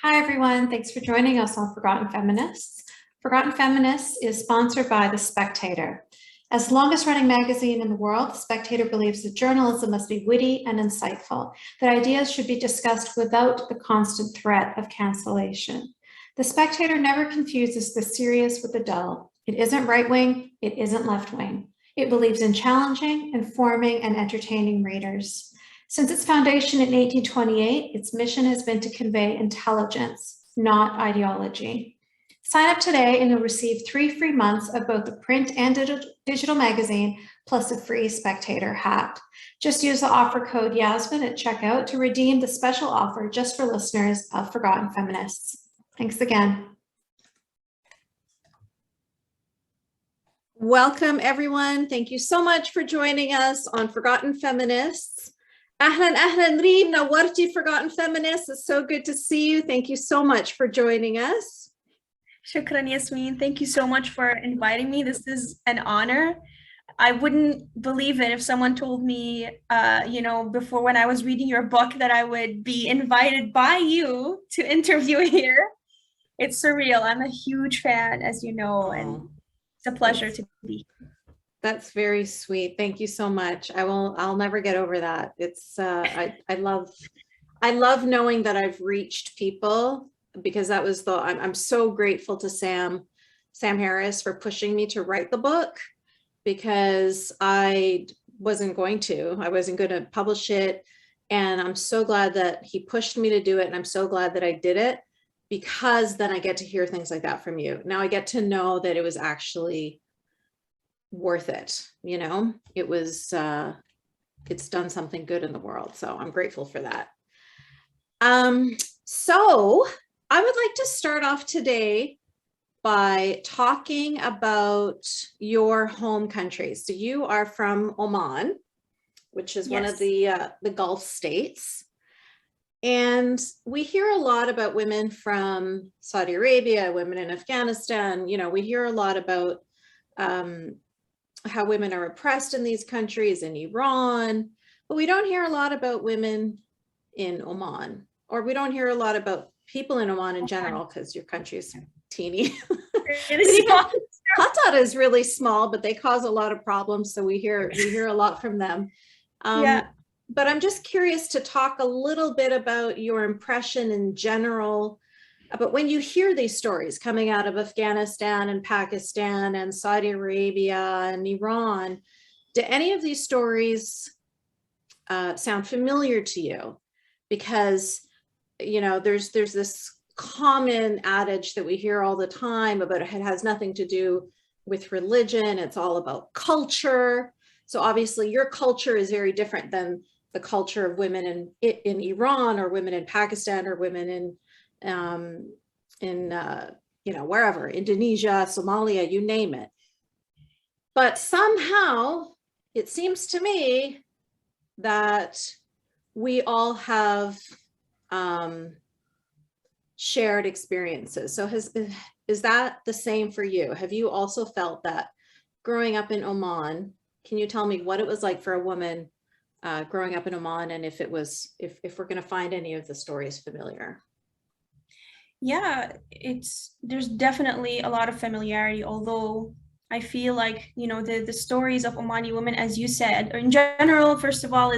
Hi, everyone. Thanks for joining us on Forgotten Feminists. Forgotten Feminists is sponsored by The Spectator. As the longest running magazine in the world, The Spectator believes that journalism must be witty and insightful, that ideas should be discussed without the constant threat of cancellation. The Spectator never confuses the serious with the dull. It isn't right-wing, it isn't left-wing. It believes in challenging, informing, and entertaining readers. Since its foundation in 1828, its mission has been to convey intelligence, not ideology. Sign up today and you'll receive 3 free months of both the print and digital magazine, plus a free Spectator hat. Just use the offer code Yasmine at checkout to redeem the special offer just for listeners of Forgotten Feminists. Thanks again. Welcome, everyone. Thank you so much for joining us on Forgotten Feminists. Ahlan, Reem, nawarti Forgotten Feminists. It's so good to see you. Thank you so much for joining us. Shukran, Yasmine. Thank you so much for inviting me. This is an honor. I wouldn't believe it if someone told me, before when I was reading your book that I would be invited by you to interview here. It's surreal. I'm a huge fan, as you know, and it's a pleasure to be here. That's very sweet. Thank you so much. I'll never get over that. It's I love knowing that I've reached people, because that was I'm so grateful to Sam Harris for pushing me to write the book, because I wasn't going to publish it. And I'm so glad that he pushed me to do it. And I'm so glad that I did it, because then I get to hear things like that from you. Now I get to know that it was actually worth it. It was it's done something good in the world, so I'm grateful for that. So I would like to start off today by talking about your home country. So you are from Oman, which is one of the Gulf states, and we hear a lot about women from Saudi Arabia, women in Afghanistan. We hear a lot about how women are oppressed in these countries, in Iran, but we don't hear a lot about women in Oman, or we don't hear a lot about people in Oman in general, because your country is teeny. 𝗏𝗏𝗏 is really small, but they cause a lot of problems, so we hear a lot from them. But I'm just curious to talk a little bit about your impression in general. But when you hear these stories coming out of Afghanistan and Pakistan and Saudi Arabia and Iran, do any of these stories sound familiar to you? Because, there's this common adage that we hear all the time about it has nothing to do with religion. It's all about culture. So obviously your culture is very different than the culture of women in Iran, or women in Pakistan, or women in wherever, Indonesia, Somalia, you name it. But somehow it seems to me that we all have shared experiences. So is that the same for you? Have you also felt that growing up in Oman? Can you tell me what it was like for a woman growing up in Oman, and if we're going to find any of the stories familiar? Yeah, there's definitely a lot of familiarity, although I feel like, the stories of Omani women, as you said, in general, first of all,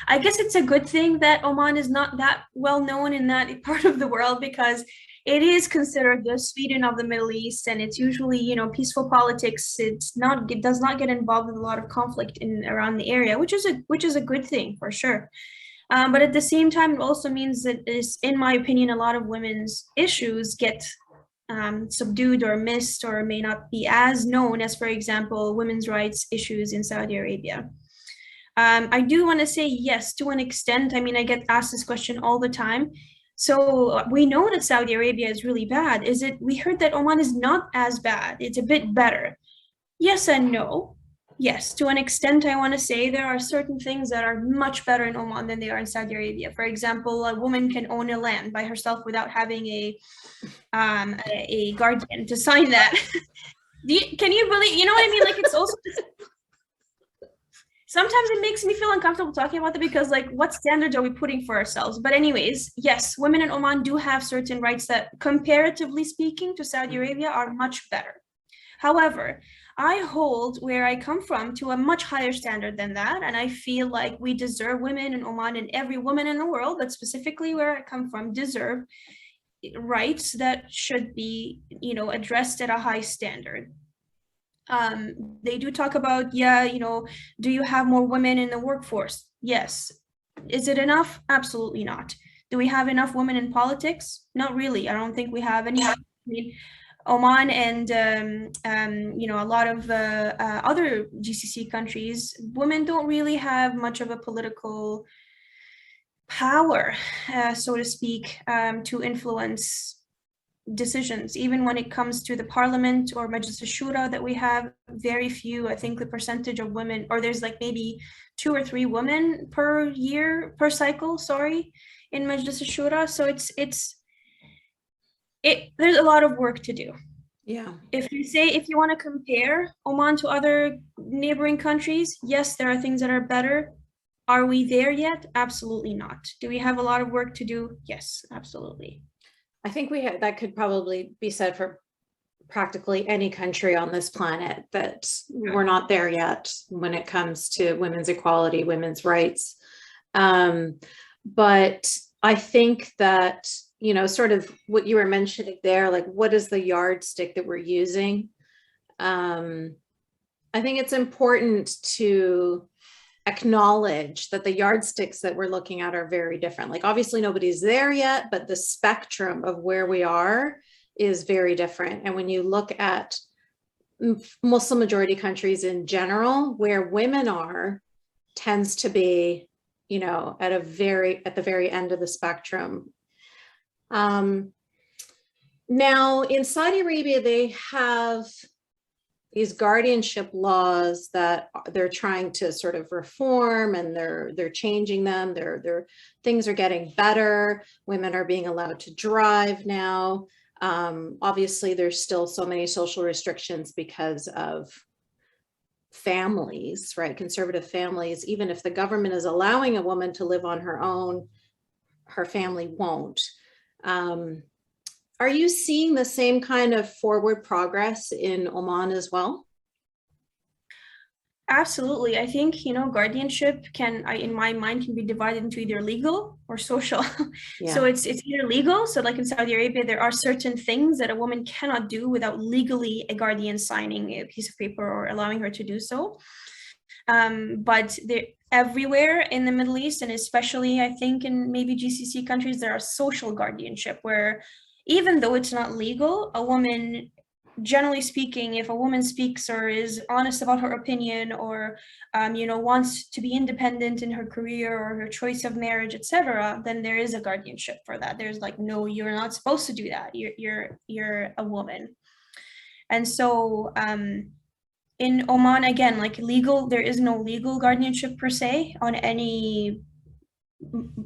I guess it's a good thing that Oman is not that well known in that part of the world, because it is considered the Sweden of the Middle East, and it's usually, peaceful it does not get involved in a lot of conflict around the area, which is a good thing for sure. But at the same time, it also means that, in my opinion, a lot of women's issues get subdued or missed, or may not be as known as, for example, women's rights issues in Saudi Arabia. I do want to say yes, to an extent. I mean, I get asked this question all the time. So we know that Saudi Arabia is really bad. We heard that Oman is not as bad. It's a bit better. Yes and no. Yes, to an extent, I want to say there are certain things that are much better in Oman than they are in Saudi Arabia. For example, a woman can own a land by herself without having a guardian to sign that. Can you believe? You know what I mean? Like, it's also sometimes it makes me feel uncomfortable talking about it because like what standards are we putting for ourselves? But anyways, yes, women in Oman do have certain rights that comparatively speaking to Saudi Arabia are much better. However, I hold where I come from to a much higher standard than that. And I feel like we deserve, women in Oman and every woman in the world, but specifically where I come from, deserve rights that should be, you know, addressed at a high standard. They do talk about, yeah, you know, do you have more women in the workforce? Yes. Is it enough? Absolutely not. Do we have enough women in politics? Not really. I don't think we have any. I mean, Oman and you know, a lot of other GCC countries, women don't really have much of a political power, so to speak, to influence decisions. Even when it comes to the parliament or Majlis al-Shura that we have, very few. I think the percentage of women, or there's like maybe 2 or 3 women per year, per cycle, sorry, in Majlis al-Shura. So there's a lot of work to do. Yeah. If you want to compare Oman to other neighboring countries, yes, there are things that are better. Are we there yet? Absolutely not. Do we have a lot of work to do? Yes, absolutely. I think that could probably be said for practically any country on this planet, that we're not there yet when it comes to women's equality, women's rights. But I think that, you know, sort of what you were mentioning there, like what is the yardstick that we're using? I think it's important to acknowledge that the yardsticks that we're looking at are very different. Like obviously nobody's there yet, but the spectrum of where we are is very different. And when you look at Muslim majority countries in general, where women are tends to be, you know, at the very end of the spectrum. Now in Saudi Arabia, they have these guardianship laws that they're trying to sort of reform, and they're changing them. Things are getting better. Women are being allowed to drive now. Obviously, there's still so many social restrictions because of families, right? Conservative families. Even if the government is allowing a woman to live on her own, her family won't. Are you seeing the same kind of forward progress in Oman as well? Absolutely. I think, you know, guardianship in my mind, can be divided into either legal or social. Yeah. So it's either legal. So like in Saudi Arabia, there are certain things that a woman cannot do without legally a guardian signing a piece of paper or allowing her to do so. But everywhere in the Middle East, and especially I think in maybe GCC countries, there are social guardianship where even though it's not legal, a woman, generally speaking, if a woman speaks or is honest about her opinion, or you know, wants to be independent in her career or her choice of marriage, etc., then there is a guardianship for that. There's like, no, you're not supposed to do that. You're a woman. And so in Oman, again, like there is no legal guardianship per se on any,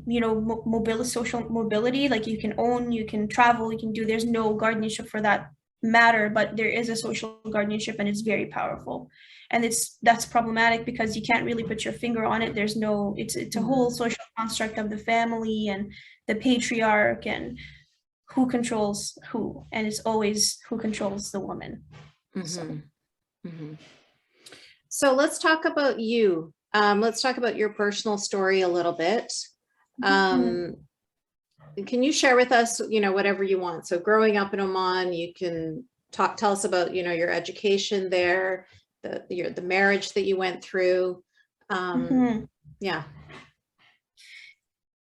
you know, social mobility. Like you can own, you can travel, there's no guardianship for that matter, but there is a social guardianship, and it's very powerful. And that's problematic because you can't really put your finger on it. There's no, it's a whole social construct of the family and the patriarch and who controls who, and it's always who controls the woman. So let's talk about you. Let's talk about your personal story a little bit. Can you share with us, you know, whatever you want? So growing up in Oman, you can tell us about, you know, your education there, the marriage that you went through. Yeah.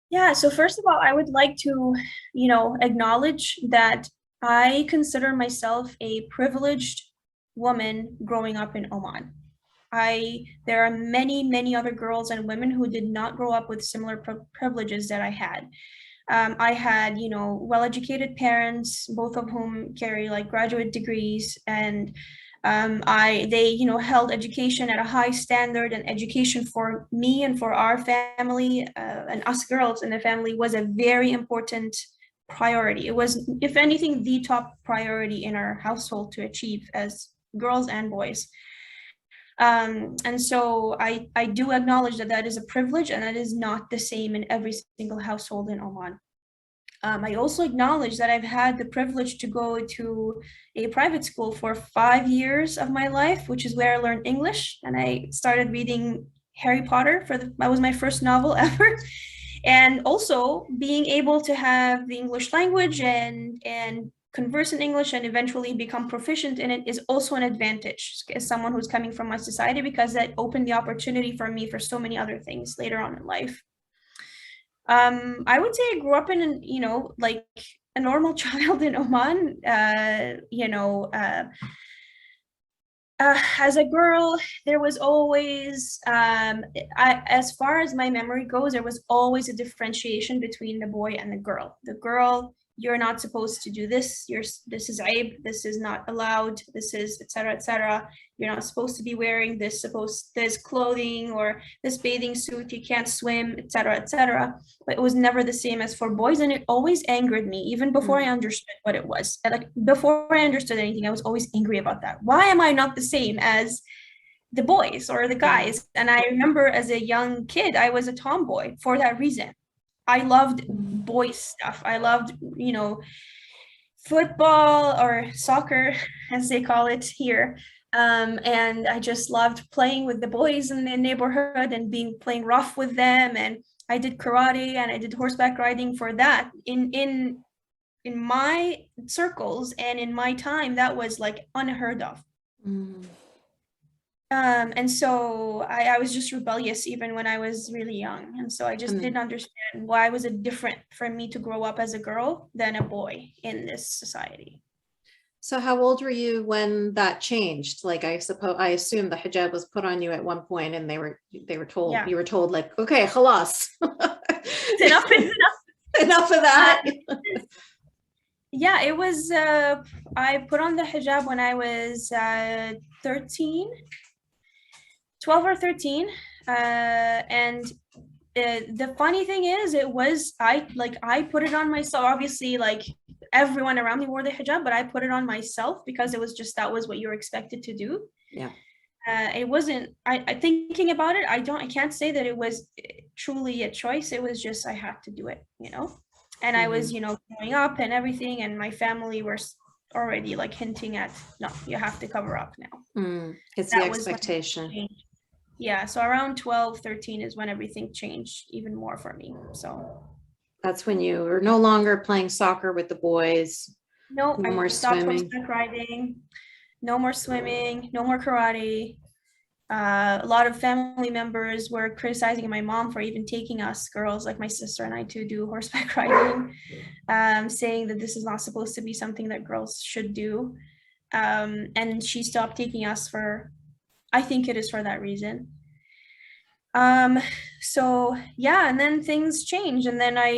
Yeah. So first of all, I would like to, you know, acknowledge that I consider myself a privileged woman growing up in Oman. There are many other girls and women who did not grow up with similar privileges that I had. I had, you know, well-educated parents, both of whom carry like graduate degrees, and they, you know, held education at a high standard, and education for me and for our family and us girls in the family was a very important priority. It was, if anything, the top priority in our household to achieve as girls and boys. And so I do acknowledge that that is a privilege, and that is not the same in every single household in Oman. I also acknowledge that I've had the privilege to go to a private school for 5 years of my life, which is where I learned English, and I started reading Harry Potter that was my first novel ever. And also being able to have the English language and converse in English and eventually become proficient in it is also an advantage as someone who's coming from my society, because that opened the opportunity for me for so many other things later on in life. I would say I grew up in, like a normal child in Oman, as a girl, there was always, as far as my memory goes, there was always a differentiation between the boy and the girl. The girl, you're not supposed to do this. This is 𝗍𝗢. This is not allowed. This is etc. etc. You're not supposed to be wearing this clothing or this bathing suit. You can't swim, etc. etc. But it was never the same as for boys, and it always angered me, even before I understood what it was. Like before I understood anything, I was always angry about that. Why am I not the same as the boys or the guys? And I remember as a young kid, I was a tomboy for that reason. I loved boy stuff. I loved, football or soccer, as they call it here. And I just loved playing with the boys in the neighborhood and playing rough with them. And I did karate and I did horseback riding for that. In my circles and in my time, that was like unheard of. And so I was just rebellious even when I was really young. And so I just didn't understand why was it different for me to grow up as a girl than a boy in this society. So how old were you when that changed? Like, I assume the hijab was put on you at one point, and you were told like, okay, khalas. Enough is enough. Enough of that. Yeah, it was, I put on the hijab when I was 12 or 13. And the funny thing is, I put it on myself. Obviously, like everyone around me wore the hijab, but I put it on myself because it was just, that was what you were expected to do. Yeah. It wasn't, I thinking about it, I can't say that it was truly a choice. It was just, I had to do it, and I was, growing up and everything, and my family were already like hinting at, no, you have to cover up now. It's the expectation. Yeah, so around 12, 13 is when everything changed even more for me. So that's when you were no longer playing soccer with the boys. No more I stopped horseback riding, no more swimming, no more karate. A lot of family members were criticizing my mom for even taking us girls, like my sister and I, to do horseback riding, saying that this is not supposed to be something that girls should do. And she stopped taking us I think it is for that reason. So yeah, and then things change, and then I,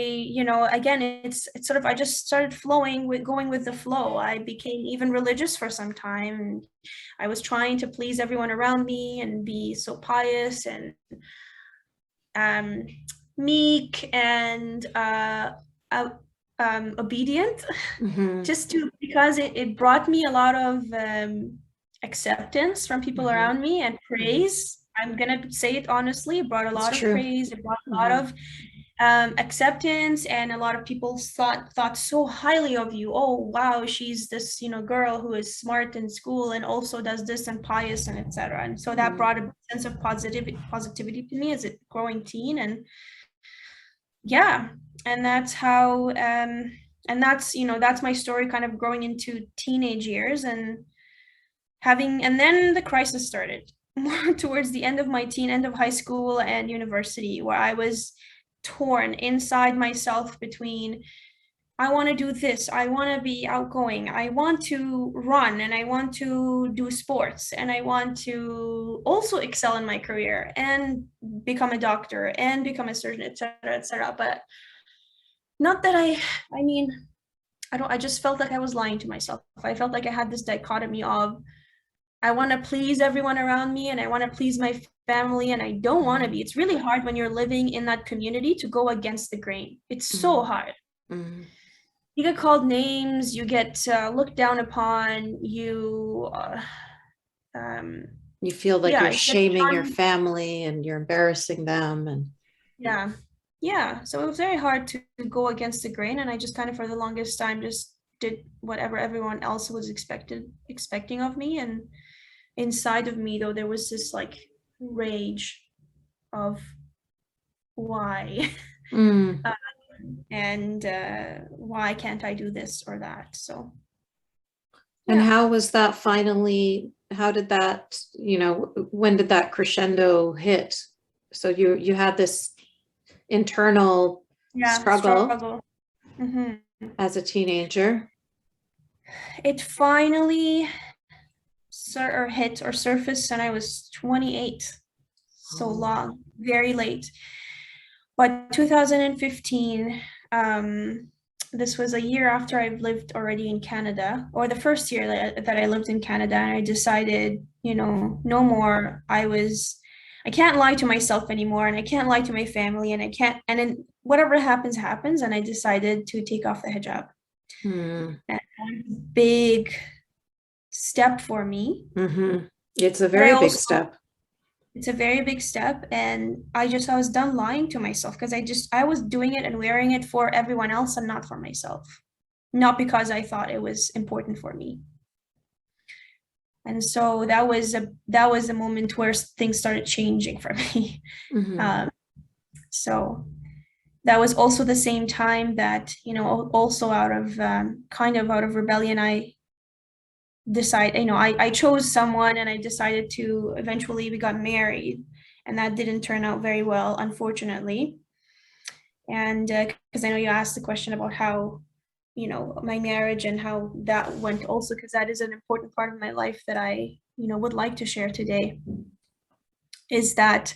again, it's sort of, I just started going with the flow. I became even religious for some time, and I was trying to please everyone around me and be so pious and meek and obedient, because it brought me a lot of acceptance from people around me and praise. I'm gonna say it honestly, it brought a lot of praise, it brought a lot of acceptance, and a lot of people thought so highly of you. Oh wow, she's this girl who is smart in school and also does this and pious and etc. And so that brought a sense of positivity to me as a growing teen. And yeah, and that's how and that's my story, kind of growing into teenage years, and then the crisis started more towards the end of my end of high school and university, where I was torn inside myself between, I want to do this, I want to be outgoing, I want to run, and I want to do sports, and I want to also excel in my career and become a doctor and become a surgeon, etc. But not that I just felt like I was lying to myself. I felt like I had this dichotomy of, I want to please everyone around me and I want to please my family, and I don't want to be. It's really hard when you're living in that community to go against the grain. It's so hard. You get called names, you get looked down upon, you You feel like Yeah, you're it's just shaming your family and you're embarrassing them. And yeah. So it was very hard to go against the grain, and I just kind of for the longest time just did whatever everyone else was expecting of me. And inside of me, though, there was this like rage of why and why can't I do this or that. So and how was that finally, how did that, when did that crescendo hit? So you had this internal struggle. As a teenager. It finally hit or surfaced when I was 28. So long, very late. But 2015, this was a year after I've lived already in Canada, or the first year that I lived in Canada, and I decided, no more. I can't lie to myself anymore, and I can't lie to my family, and then whatever happens, happens. And I decided to take off the hijab. And big step for me. It's a very big step. It's a very big step. And I was done lying to myself, because I was doing it and wearing it for everyone else and not for myself. Not because I thought it was important for me. And so that was a moment where things started changing for me. So that was also the same time that, also out of rebellion, I chose someone, and I decided to eventually, we got married, and that didn't turn out very well, unfortunately. And because I know you asked the question about how, my marriage and how that went also, because that is an important part of my life that I, would like to share today, is that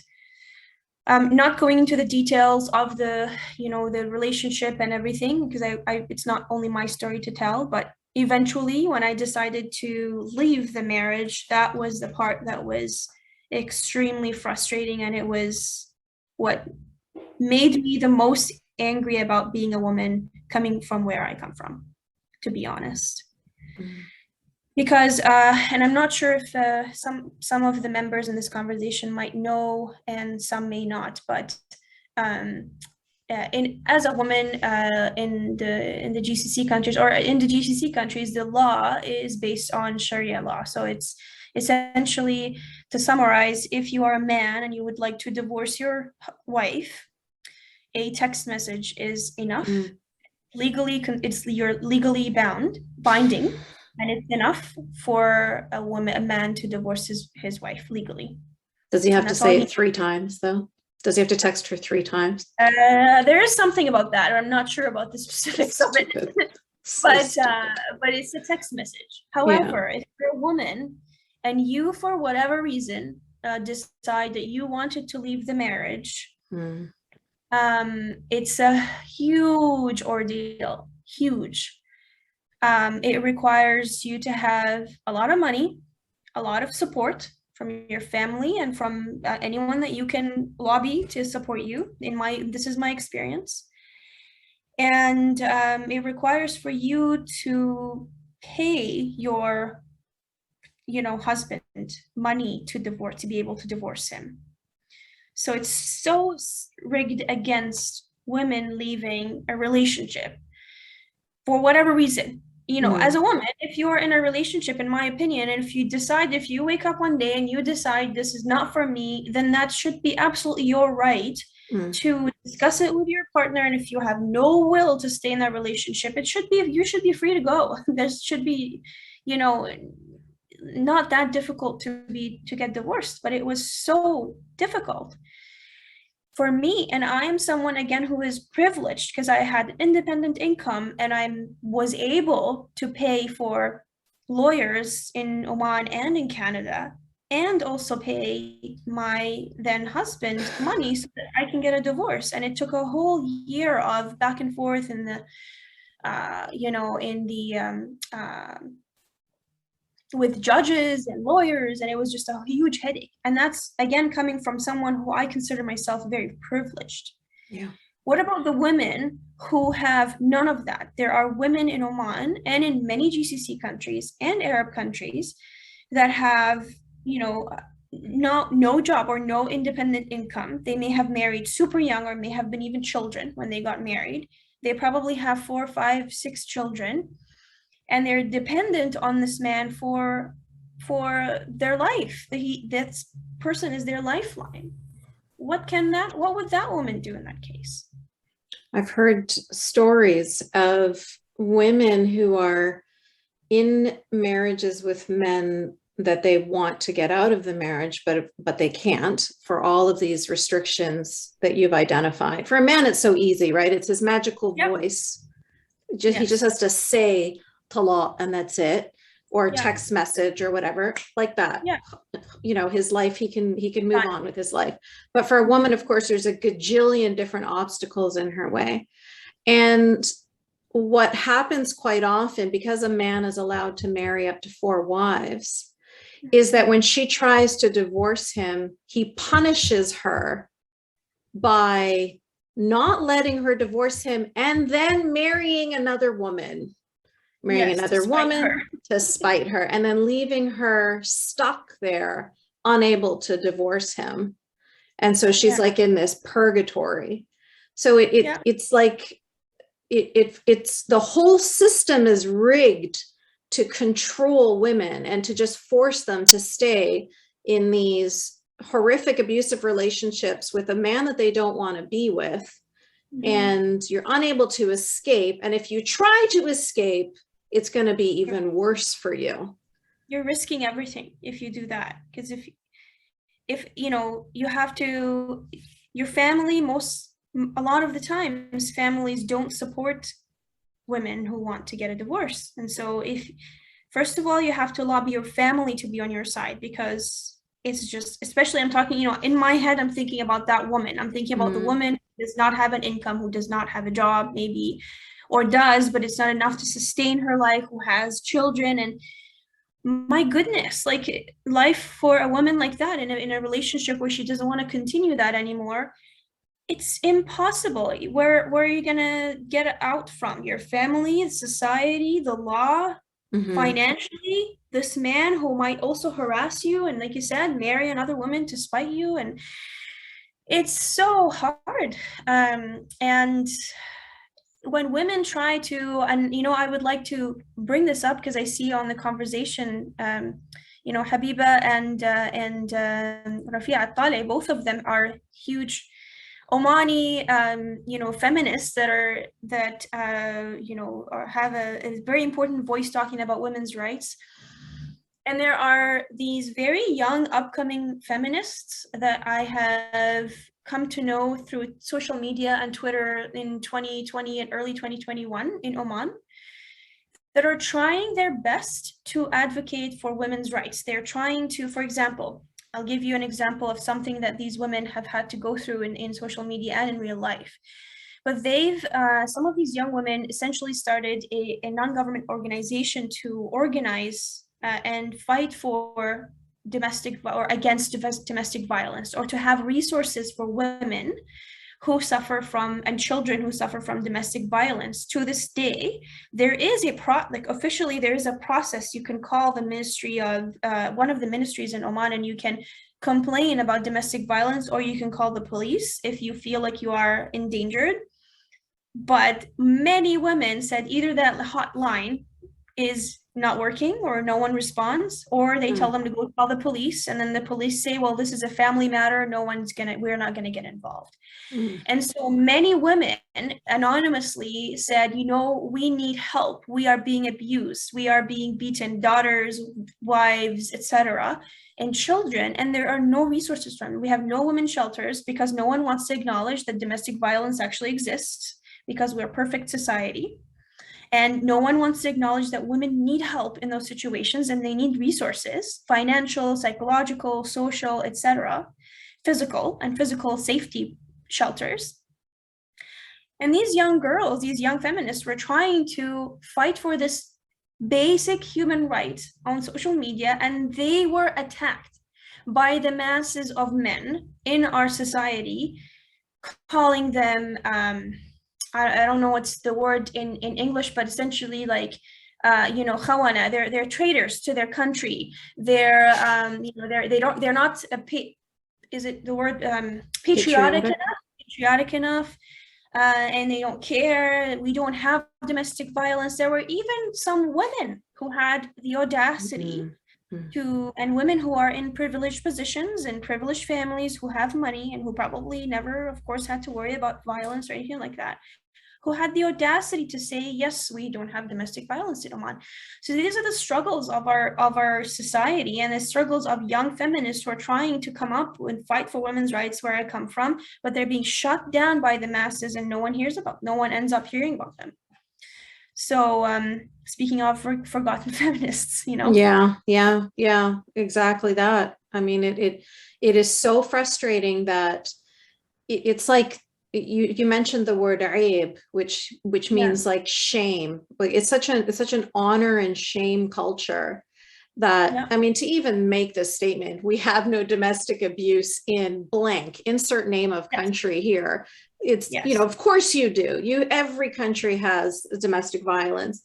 not going into the details of the, the relationship and everything, because it's not only my story to tell, but eventually when I decided to leave the marriage, that was the part that was extremely frustrating. And it was what made me the most angry about being a woman coming from where I come from, to be honest. Because, and I'm not sure if some of the members in this conversation might know, and some may not, but as a woman in the GCC countries, or in the GCC countries, the law is based on Sharia law. So it's essentially, to summarize, if you are a man and you would like to divorce your wife, a text message is enough. Legally, you're legally binding, and it's enough for a man to divorce his wife legally. Does he have to say it 3 times though? Does he have to text her 3 times? There is something about that, or I'm not sure about the specifics of it. But it's a text message. However, if you're a woman and you, for whatever reason, decide that you wanted to leave the marriage, it's a huge ordeal, huge. It requires you to have a lot of money, a lot of support from your family and from anyone that you can lobby to support you. This is my experience. And it requires for you to pay your, husband money to be able to divorce him. So it's so rigged against women leaving a relationship for whatever reason. As a woman, if you're in a relationship, in my opinion, and if you wake up one day and you decide this is not for me, then that should be absolutely your right to discuss it with your partner. And if you have no will to stay in that relationship, you should be free to go. There should be, not that difficult to get divorced, but it was so difficult for me. And I am someone, again, who is privileged because I had independent income, and I was able to pay for lawyers in Oman and in Canada, and also pay my then husband money so that I can get a divorce. And it took a whole year of back and forth in the, with judges and lawyers, and it was just a huge headache. And that's, again, coming from someone who I consider myself very privileged. Yeah. What about the women who have none of that? There are women in Oman and in many GCC countries and Arab countries that have, no job or no independent income. They may have married super young or may have been even children when they got married. They probably have 4, 5, 6 children, and they're dependent on this man for their life. That person is their lifeline. What would that woman do in that case? I've heard stories of women who are in marriages with men that they want to get out of the marriage, but they can't for all of these restrictions that you've identified. For a man, it's so easy, right? It's his magical voice. He just has to say 𝗤𝗨𝗧 and that's it, or text message or whatever like that. You know, his life, he can move on with his life. But for a woman, of course, there's a gajillion different obstacles in her way. And what happens quite often, because a man is allowed to marry up to 4 wives, is that when she tries to divorce him, he punishes her by not letting her divorce him and then marrying another woman, to spite her, and then leaving her stuck there, unable to divorce him. And so she's like in this purgatory. So it's like, it's the whole system is rigged to control women and to just force them to stay in these horrific abusive relationships with a man that they don't want to be with. And you're unable to escape. And if you try to escape, it's going to be even worse for you. You're risking everything if you do that. Because if you know, you have to, your family, a lot of the times families don't support women who want to get a divorce. And so first of all, you have to lobby your family to be on your side, because it's just, especially I'm talking, you know, in my head, I'm thinking about that woman. I'm thinking about the woman who does not have an income, who does not have a job, maybe, or does, but it's not enough to sustain her life, who has children. And my goodness, like, life for a woman like that in a relationship where she doesn't want to continue that anymore, it's impossible. Where are you gonna get out from? Your family, society, the law, financially, this man who might also harass you and, like you said, marry another woman to spite you. And it's so hard. And when women try to, and, you know, I would like to bring this up because I see on the conversation, you know, Habiba and 𝗵𝗀𝗧, both of them are huge Omani, you know, feminists that you know, have a very important voice talking about women's rights. And there are these very young upcoming feminists that I have come to know through social media and Twitter in 2020 and early 2021 in Oman, that are trying their best to advocate for women's rights. They're trying to, for example, I'll give you an example of something that these women have had to go through in social media and in real life. But some of these young women essentially started a non-government organization to organize and fight for against domestic violence, or to have resources for women who suffer from, and children who suffer from, domestic violence. To this day, there is officially there is a process. You can call the ministry of one of the ministries in Oman, and you can complain about domestic violence, or you can call the police if you feel like you are endangered. But many women said either that hotline is not working, or no one responds, or they tell them to go call the police, and then the police say, well, this is a family matter, we're not gonna get involved. And so many women anonymously said, you know, we need help, we are being abused, we are being beaten, daughters, wives, etc., and children, and there are no resources from them. We have no women's shelters because no one wants to acknowledge that domestic violence actually exists, because we're a perfect society. And no one wants to acknowledge that women need help in those situations, and they need resources, financial, psychological, social, etc., physical safety shelters. And these young girls, these young feminists, were trying to fight for this basic human right on social media, and they were attacked by the masses of men in our society, calling them, I don't know what's the word in English, but essentially like 𝗲𝗢𝗚, they're traitors to their country. They're not is it the word patriotic enough, and they don't care. We don't have domestic violence. There were even some women who had the audacity and women who are in privileged positions and privileged families who have money and who probably never, of course, had to worry about violence or anything like that, who had the audacity to say, yes, we don't have domestic violence in Oman. So these are the struggles of our society and the struggles of young feminists who are trying to come up and fight for women's rights where I come from, but they're being shut down by the masses and no one ends up hearing about them. So speaking of forgotten feminists, Yeah, exactly that. I mean, it is so frustrating that it's like, you mentioned the word 𝗔𝗕𝗢𝗚𝗨𝗧, which means like shame. Like it's such an honor and shame culture that, I mean, to even make this statement, we have no domestic abuse in blank, insert name of country here. It's, of course you do. Every country has domestic violence.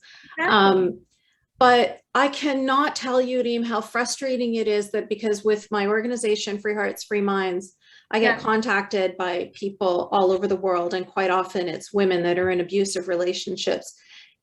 But I cannot tell you, Reem, how frustrating it is that, because with my organization, Free Hearts, Free Minds, I get contacted by people all over the world, and quite often it's women that are in abusive relationships.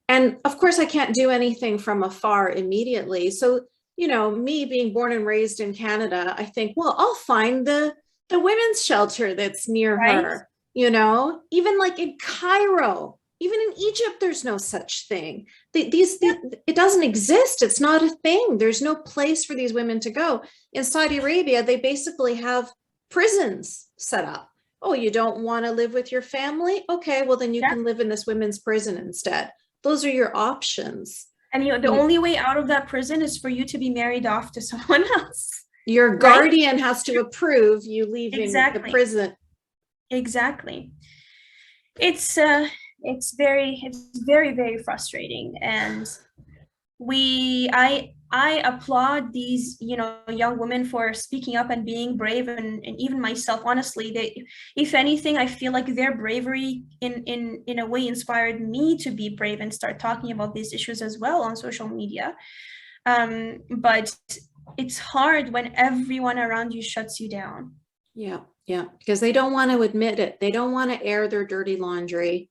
And of course, I can't do anything from afar immediately. So, me being born and raised in Canada, I think, well, I'll find the women's shelter that's near her, even like in Cairo. Even in Egypt, there's no such thing. It doesn't exist. It's not a thing. There's no place for these women to go. In Saudi Arabia, they basically have prisons set up. Oh, you don't want to live with your family? Okay, well, then you can live in this women's prison instead. Those are your options. And the only way out of that prison is for you to be married off to someone else. Your guardian has to approve you leaving the prison. Exactly. It's very, very frustrating. And I applaud these, young women for speaking up and being brave, and even myself, honestly, if anything, I feel like their bravery in a way inspired me to be brave and start talking about these issues as well on social media. But it's hard when everyone around you shuts you down. Yeah, because they don't want to admit it. They don't want to air their dirty laundry.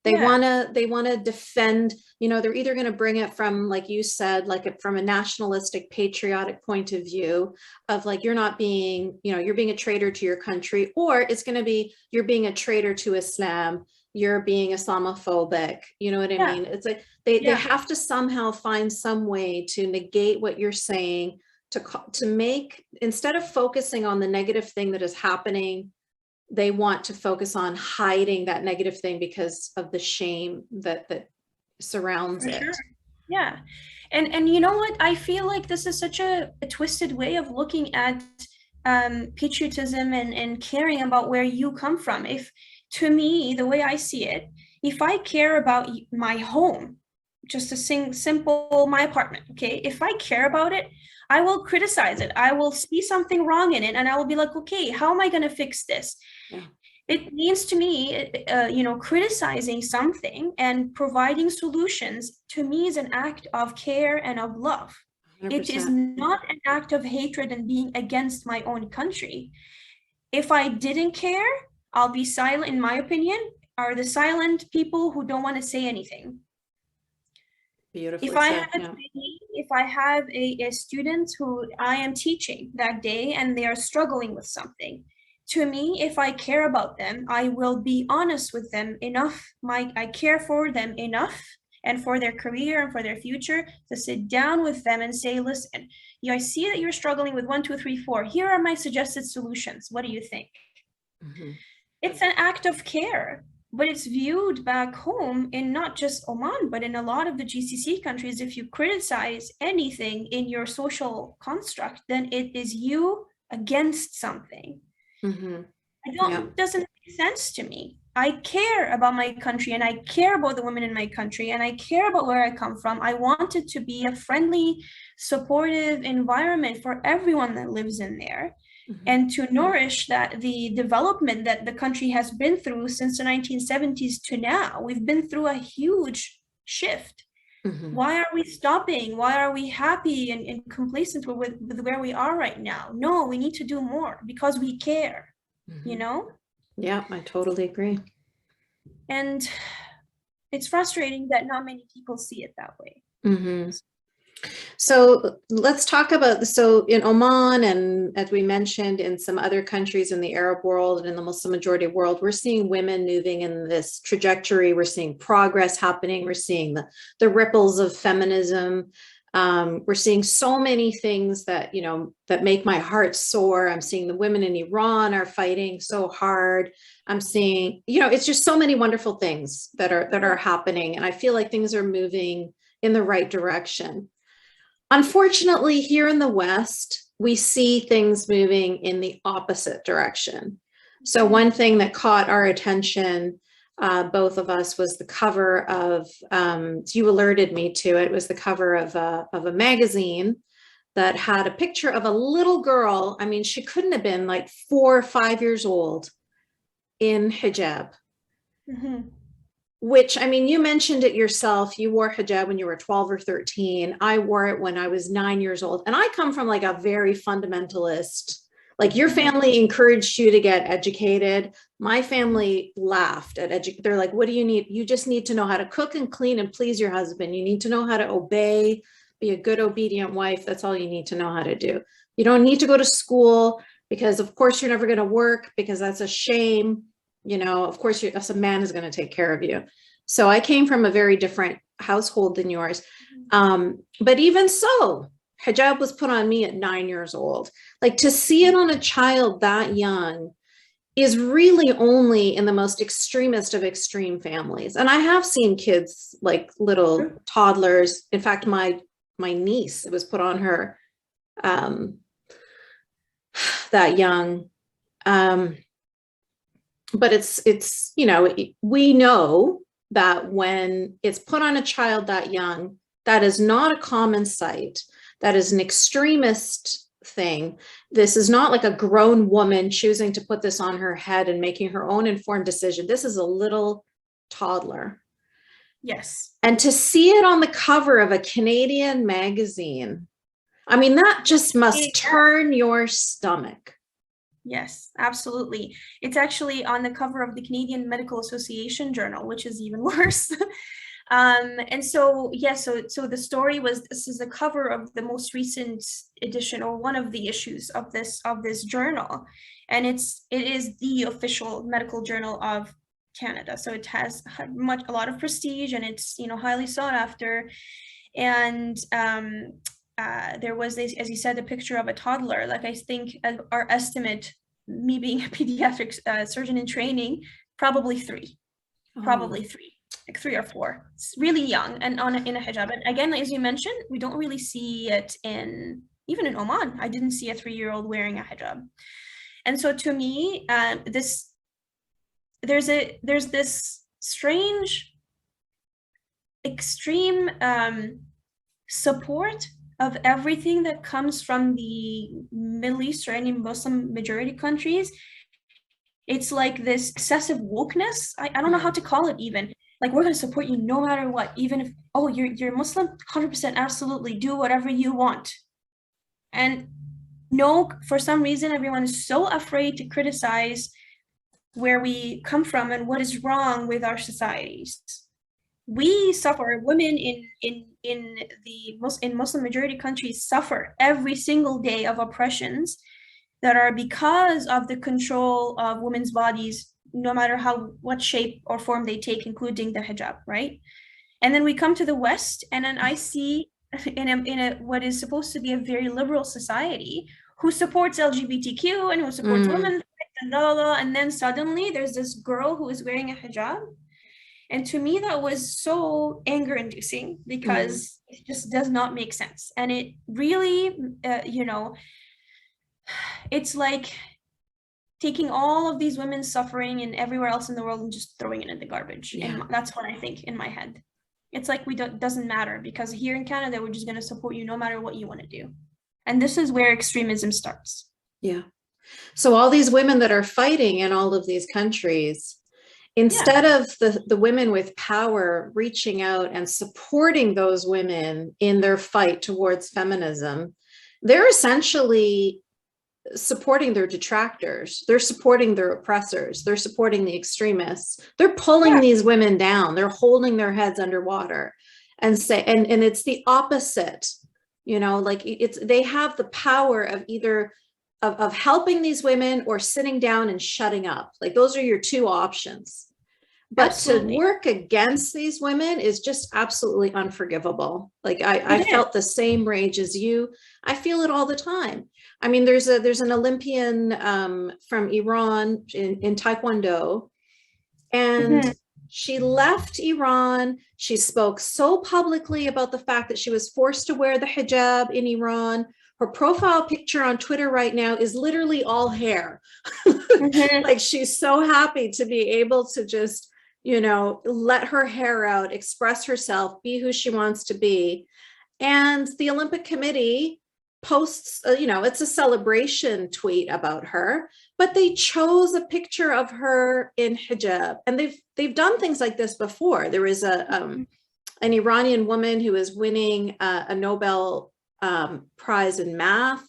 They want to defend, they're either going to bring it from, like you said, from a nationalistic, patriotic point of view of like, you're not being, you're being a traitor to your country, or it's going to be, you're being a traitor to Islam, you're being Islamophobic, you know what I mean? It's like, they have to somehow find some way to negate what you're saying, to make, instead of focusing on the negative thing that is happening, they want to focus on hiding that negative thing because of the shame that surrounds it. Sure. Yeah. And you know what? I feel like this is such a twisted way of looking at patriotism and caring about where you come from. To me, the way I see it, if I care about my home, just a simple, my apartment, okay? If I care about it, I will criticize it. I will see something wrong in it, and I will be like, okay, how am I going to fix this? It means to me, criticizing something and providing solutions, to me, is an act of care and of love. 100%. It is not an act of hatred and being against my own country. If I didn't care, I'll be silent, in my opinion, are the silent people who don't want to say anything. Beautifully if I have a student who I am teaching that day and they are struggling with something, to me, if I care about them, I will be honest with them enough. I care for them enough and for their career and for their future to sit down with them and say, listen, I see that you're struggling with 1, 2, 3, 4. Here are my suggested solutions. What do you think? It's an act of care. But it's viewed back home in not just Oman, but in a lot of the GCC countries. If you criticize anything in your social construct, then it is you against something. It doesn't make sense to me. I care about my country, and I care about the women in my country, and I care about where I come from. I want it to be a friendly, supportive environment for everyone that lives in there. And to nourish the development that the country has been through since the 1970s to now. We've been through a huge shift. Why are we stopping? Why are we happy and complacent with where we are right now? No, we need to do more because we care, you know? Yeah, I totally agree. And it's frustrating that not many people see it that way. So let's talk about, so in Oman, and as we mentioned, in some other countries in the Arab world and in the Muslim majority world, we're seeing women moving in this trajectory. We're seeing progress happening. We're seeing the ripples of feminism. We're seeing so many things that, you know, that make my heart soar. I'm seeing the women in Iran are fighting so hard. I'm seeing, you know, it's just so many wonderful things that are happening. And I feel like things are moving in the right direction. Unfortunately, here in the West, we see things moving in the opposite direction. So one thing that caught our attention, both of us, was the cover of, you alerted me to it, was the cover of a magazine that had a picture of a little girl. I mean, she couldn't have been like 4 or 5 years old, in hijab. Which, I mean, you mentioned it yourself. You wore hijab when you were 12 or 13. I wore it when I was 9 years old. And I come from like a very fundamentalist, like your family encouraged you to get educated. My family laughed at they're like, what do you need? You just need to know how to cook and clean and please your husband. You need to know how to obey, be a good, obedient wife. That's all you need to know how to do. You don't need to go to school because of course you're never going to work because that's a shame. You know, of course, a man is going to take care of you. So I came from a very different household than yours. But even so, hijab was put on me at 9 years old. Like, to see it on a child that young is really only in the most extremist of extreme families. And I have seen kids, like little toddlers. In fact, my niece, it was put on her that young. But it's, you know, we know that when it's put on a child that young, that is not a common sight. That is an extremist thing. This is not like a grown woman choosing to put this on her head and making her own informed decision. This is a little toddler. Yes. And to see it on the cover of a Canadian magazine, I mean, that just must turn your stomach. Yes, absolutely. It's actually on the cover of the Canadian Medical Association journal, which is even worse. And so, yes, so the story was, this is the cover of the most recent edition, or one of the issues of this journal. And it is the official medical journal of Canada. So it has a lot of prestige, and it's, you know, highly sought after. And there was this, as you said, a picture of a toddler. Like, I think our estimate, me being a pediatric surgeon in training, probably 3, like 3 or 4. It's really young and in a hijab. And again, as you mentioned, we don't really see it even in Oman. I didn't see a 3-year-old wearing a hijab. And so to me, there's this strange, extreme support of everything that comes from the Middle East or any Muslim majority countries. It's like this excessive wokeness. I don't know how to call it even. Like, we're going to support you no matter what, even if, oh, you're Muslim, 100%, absolutely, do whatever you want. And no, for some reason, everyone is so afraid to criticize where we come from and what is wrong with our societies. We suffer, women in Muslim majority countries suffer every single day of oppressions that are because of the control of women's bodies, no matter what shape or form they take, including the hijab, right? And then we come to the West, and then I see in what is supposed to be a very liberal society who supports LGBTQ and who supports women, and then suddenly there's this girl who is wearing a hijab. And to me, that was so anger-inducing, because it just does not make sense. And it really, you know, it's like taking all of these women's suffering and everywhere else in the world and just throwing it in the garbage. Yeah. And that's what I think in my head. It's like, doesn't matter, because here in Canada, we're just going to support you no matter what you want to do. And this is where extremism starts. Yeah. So all these women that are fighting in all of these countries, instead of the women with power reaching out and supporting those women in their fight towards feminism, they're essentially supporting their detractors. They're supporting their oppressors. They're supporting the extremists. They're pulling these women down. They're holding their heads underwater and it's the opposite, you know, like they have the power of either of helping these women or sitting down and shutting up. Like those are your two options. But Absolutely. to work against these women is just absolutely unforgivable. Like I felt the same rage as you. I feel it all the time. I mean, there's an Olympian from Iran in Taekwondo, and she left Iran. She spoke so publicly about the fact that she was forced to wear the hijab in Iran. Her profile picture on Twitter right now is literally all hair. Like she's so happy to be able to just, you know, let her hair out, express herself, be who she wants to be. And the Olympic Committee posts, you know, it's a celebration tweet about her, but they chose a picture of her in hijab. And they've done things like this before. There was an Iranian woman who is winning a Nobel Prize in math,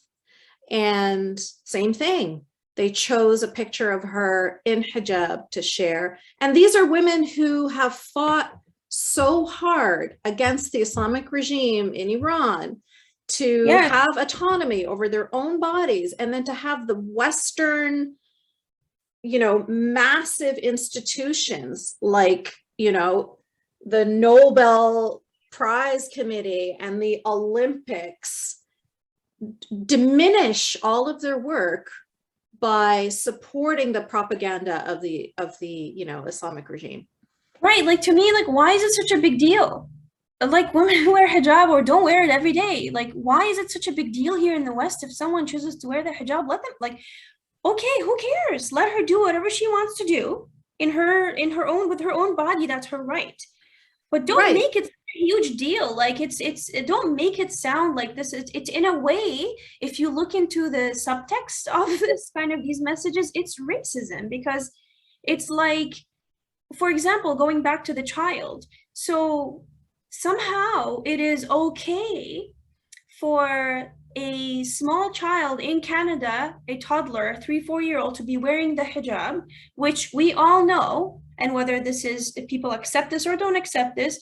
and same thing. They chose a picture of her in hijab to share. And these are women who have fought so hard against the Islamic regime in Iran to have autonomy over their own bodies, and then to have the Western, you know, massive institutions like, you know, the Nobel Prize Committee and the Olympics diminish all of their work by supporting the propaganda of the you know, Islamic regime. Right. Like, to me, like, why is it such a big deal? Like, women who wear hijab or don't wear it every day, like, why is it such a big deal here in the West? If someone chooses to wear the hijab, let them, like, okay, who cares? Let her do whatever she wants to do in her own, with her own body. That's her right. But don't make it a huge deal. Like, don't make it sound like this. It's in a way, if you look into the subtext of this kind of these messages, it's racism, because it's like, for example, going back to the child. So somehow it is okay for a small child in Canada, a toddler, 3-4-year-old, to be wearing the hijab, which we all know, and whether this is, if people accept this or don't accept this,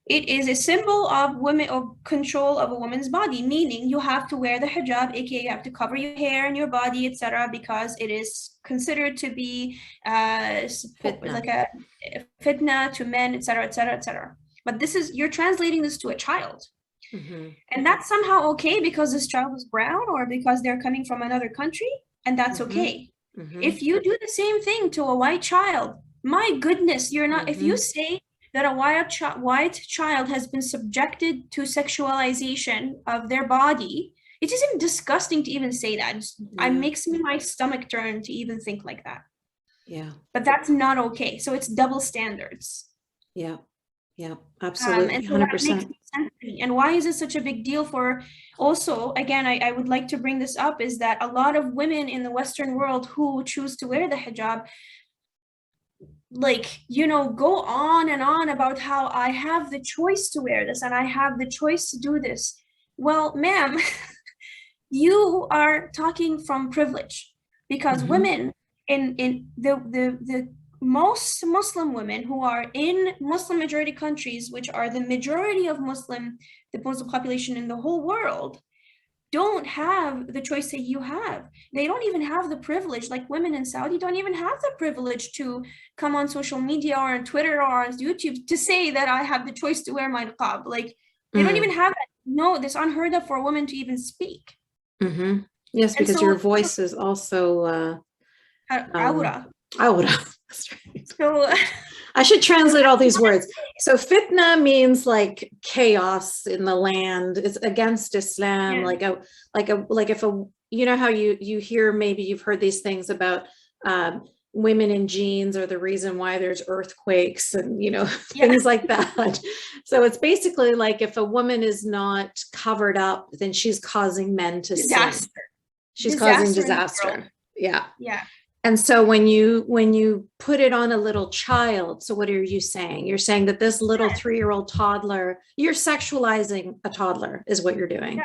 it is a symbol of women, of control of a woman's body, meaning you have to wear the hijab, aka you have to cover your hair and your body, etc., because it is considered to be like a fitna to men, etc., etc., etc. But this is, you're translating this to a child. And that's somehow okay because this child is brown or because they're coming from another country, and that's okay. If you do the same thing to a white child, my goodness, you're not, if you say that a white child has been subjected to sexualization of their body, it is even disgusting to even say that. It makes my stomach turn to even think like that. Yeah. But that's not okay. So it's double standards. Yeah. Yeah, absolutely. And so 100%. That makes sense to me. And why is it such a big deal for, also, again, I would like to bring this up, is that a lot of women in the Western world who choose to wear the hijab, like, you know, go on and on about how I have the choice to wear this and I have the choice to do this. Well, ma'am, you are talking from privilege, because women in the most Muslim women who are in Muslim majority countries, which are the majority of the Muslim population in the whole world, don't have the choice that you have. They don't even have the privilege, like women in Saudi don't even have the privilege to come on social media or on Twitter or on YouTube to say that I have the choice to wear my niqab. Like, they don't even have that. No, it's unheard of for a woman to even speak. Yes, and because so, your voice is also aura. That's right. So I should translate all these words. So fitna means like chaos in the land. It's against Islam. Like if a, you know how you hear, maybe you've heard these things about women in jeans are the reason why there's earthquakes and, you know, things like that. So it's basically like if a woman is not covered up, then she's causing men to sin. She's causing disaster. Yeah. And so when you put it on a little child, so what are you saying? You're saying that this little 3-year-old toddler, you're sexualizing a toddler is what you're doing.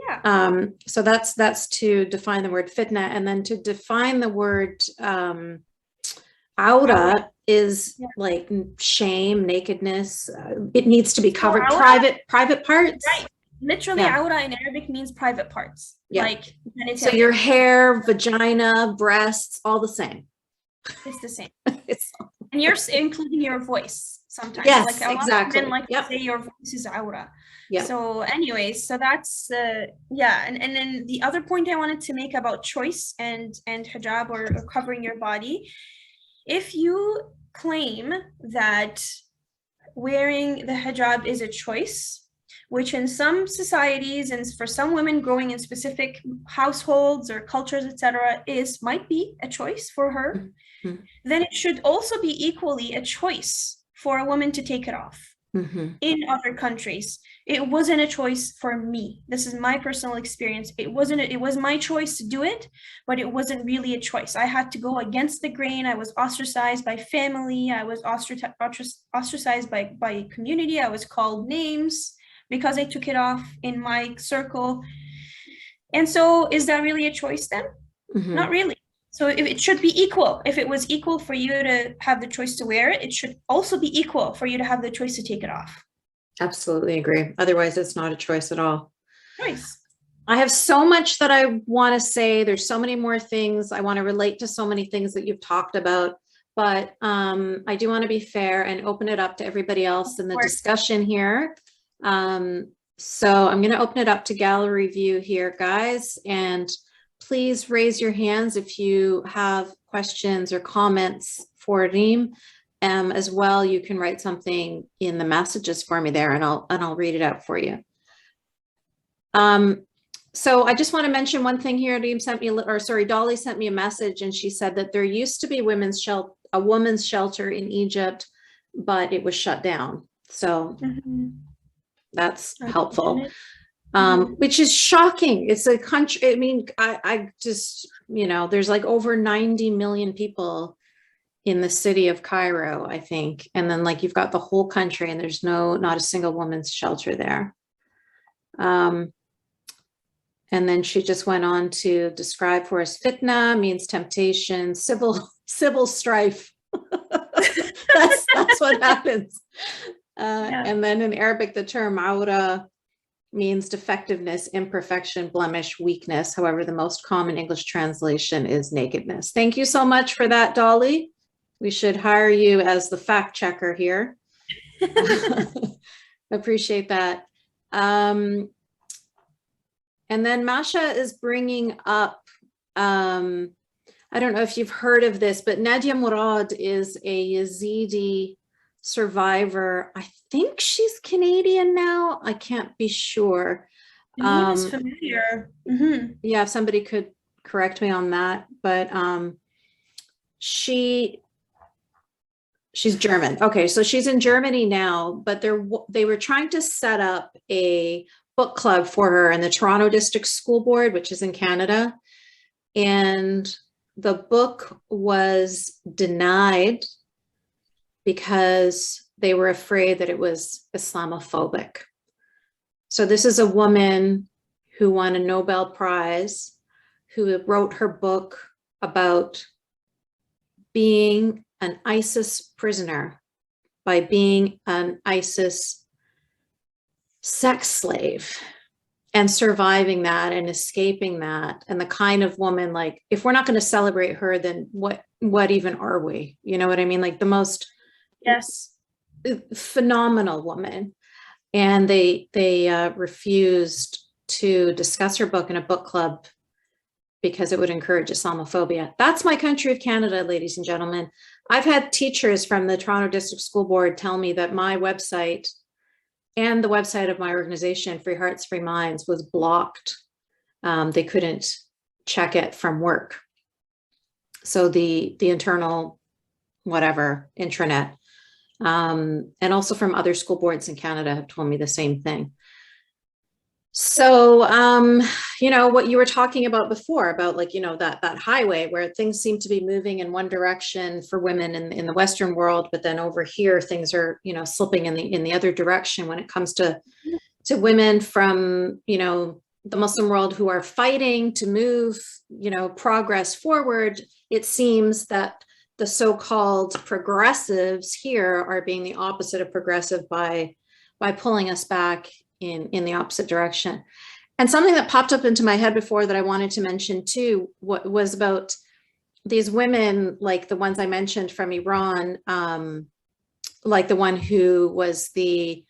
Yeah. So that's to define the word fitna, and then to define the word aura is like shame, nakedness. It needs to be covered. Private parts. Right. Literally, aura in Arabic means private parts. Yeah. Like so your hair, vagina, breasts, all the same. It's the same. And you're including your voice sometimes. Yes, like a exactly. Lot of women to say your voice is aura. Yeah. So anyways, so that's and then the other point I wanted to make about choice and hijab or covering your body. If you claim that wearing the hijab is a choice, which in some societies and for some women growing in specific households or cultures, etc., might be a choice for her, then it should also be equally a choice for a woman to take it off. In other countries, it wasn't a choice for me. This is my personal experience. It was my choice to do it, but it wasn't really a choice. I had to go against the grain. I was ostracized by family. I was ostracized by community. I was called names because I took it off in my circle. And so is that really a choice then? Not really. So if it should be equal. If it was equal for you to have the choice to wear it, it should also be equal for you to have the choice to take it off. Absolutely agree. Otherwise, it's not a choice at all. Choice. I have so much that I want to say. There's so many more things. I want to relate to so many things that you've talked about. But I do want to be fair and open it up to everybody else in the discussion here. So I'm going to open it up to gallery view here, guys. And please raise your hands if you have questions or comments for Reem. As well, you can write something in the messages for me there, and I'll read it out for you. So I just want to mention one thing here. Reem sent me, Dolly sent me a message, and she said that there used to be a women's shelter in Egypt, but it was shut down. So that's helpful. Which is shocking. It's a country. I mean, I just, there's like over 90 million people in the city of Cairo, I think. And then like you've got the whole country and there's not a single woman's shelter there. And then she just went on to describe for us fitna means temptation, civil strife. that's what happens. And then in Arabic, the term aura means defectiveness, imperfection, blemish, weakness. However, the most common English translation is nakedness. Thank you so much for that, Dolly. We should hire you as the fact checker here. Appreciate that. And then Masha is bringing up, I don't know if you've heard of this, but Nadia Murad is a Yazidi survivor. I think she's Canadian now. I can't be sure. The name is familiar. Yeah, if somebody could correct me on that, but she's German. Okay, so she's in Germany now, but they were trying to set up a book club for her in the Toronto District School Board, which is in Canada. And the book was denied because they were afraid that it was Islamophobic. So this is a woman who won a Nobel Prize, who wrote her book about being an ISIS prisoner by being an ISIS sex slave and surviving that and escaping that. And the kind of woman, like, if we're not going to celebrate her, then what even are we? You know what I mean? Like the most phenomenal woman. And they refused to discuss her book in a book club because it would encourage Islamophobia. That's my country of Canada, ladies and gentlemen. I've had teachers from the Toronto District School Board tell me that my website and the website of my organization, Free Hearts, Free Minds, was blocked. They couldn't check it from work. So the internal, whatever, intranet, and also from other school boards in Canada have told me the same thing. So, you know, what you were talking about before about like, you know, that highway where things seem to be moving in one direction for women in the Western world, but then over here things are, you know, slipping in the other direction when it comes to women from, you know, the Muslim world who are fighting to move, you know, progress forward. It seems that the so-called progressives here are being the opposite of progressive by pulling us back in the opposite direction. And something that popped up into my head before that I wanted to mention too, what was about these women, like the ones I mentioned from Iran, like the one who was the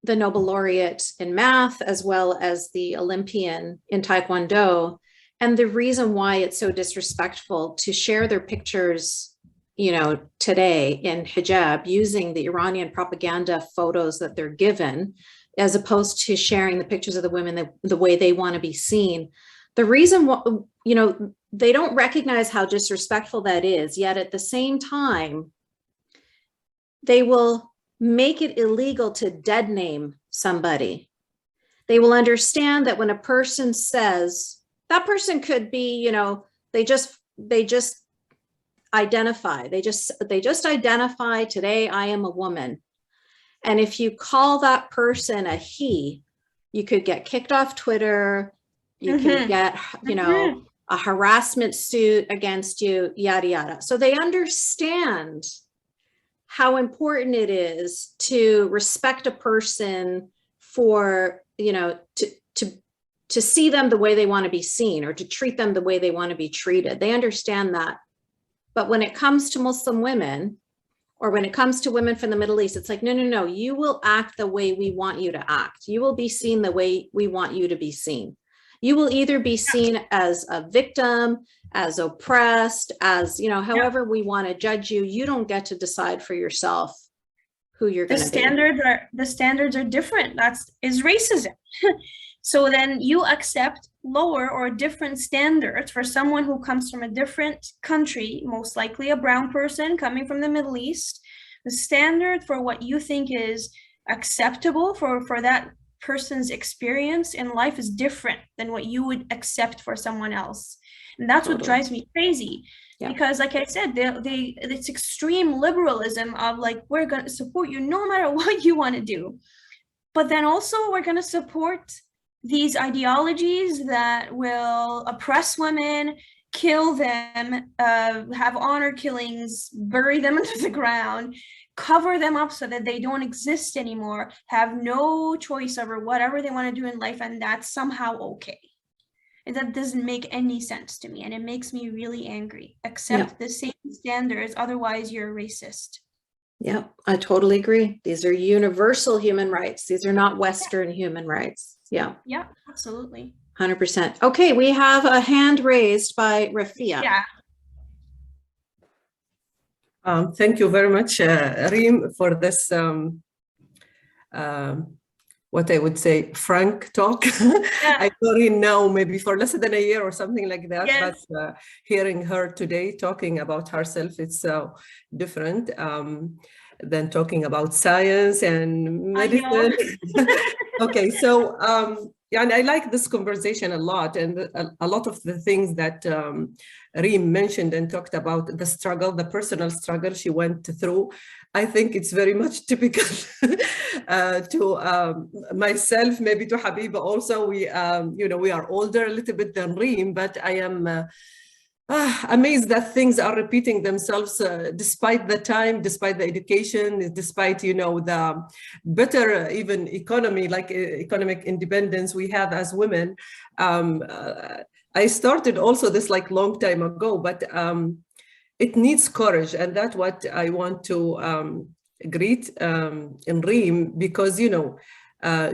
Nobel laureate in math, as well as the Olympian in Taekwondo. And the reason why it's so disrespectful to share their pictures, you know, today in hijab using the Iranian propaganda photos that they're given, as opposed to sharing the pictures of the women the way they want to be seen. The reason, you know, they don't recognize how disrespectful that is, yet at the same time, they will make it illegal to dead name somebody. They will understand that when a person says, that person could be, you know, they just identify, they just identify, today I am a woman. And if you call that person a he, you could get kicked off Twitter, you could get, you know, a harassment suit against you, yada, yada. So they understand how important it is to respect a person for, you know, to see them the way they want to be seen, or to treat them the way they want to be treated. They understand that. But when it comes to Muslim women, or when it comes to women from the Middle East, it's like, no, no, no, you will act the way we want you to act. You will be seen the way we want you to be seen. You will either be seen as a victim, as oppressed, as, you know, however we want to judge you. You don't get to decide for yourself who you're going to be. The standards are different. Is racism. So then you accept lower or different standards for someone who comes from a different country, most likely a brown person coming from the Middle East. The standard for what you think is acceptable for that person's experience in life is different than what you would accept for someone else. And that's what drives me crazy. Yeah. Because like I said, it's extreme liberalism of like, we're going to support you no matter what you want to do. But then also we're going to support these ideologies that will oppress women, kill them, have honor killings, bury them into the ground, cover them up so that they don't exist anymore, have no choice over whatever they want to do in life, and that's somehow okay. And that doesn't make any sense to me, and it makes me really angry. Accept the same standards, otherwise you're a racist. Yeah, I totally agree. These are universal human rights. These are not Western human rights. Yeah. Yeah, absolutely. 100%. Okay, we have a hand raised by Rafia. Yeah. Thank you very much, Reem, for this, what I would say, frank talk. Yeah. I don't really know, maybe for less than a year or something like that, yes. But hearing her today talking about herself, it's so different than talking about science and medicine. Okay, so yeah, and I like this conversation a lot, and a lot of the things that Reem mentioned and talked about, the struggle, the personal struggle she went through. I think it's very much typical to myself, maybe to 𝗝𝗎𝗄𝗆 also. We, you know, we are older a little bit than Reem, but I am amazed that things are repeating themselves despite the time, despite the education, despite, you know, the better even economy, like economic independence we have as women. I started also this like long time ago, but it needs courage, and that's what I want to greet in Reem, because, you know,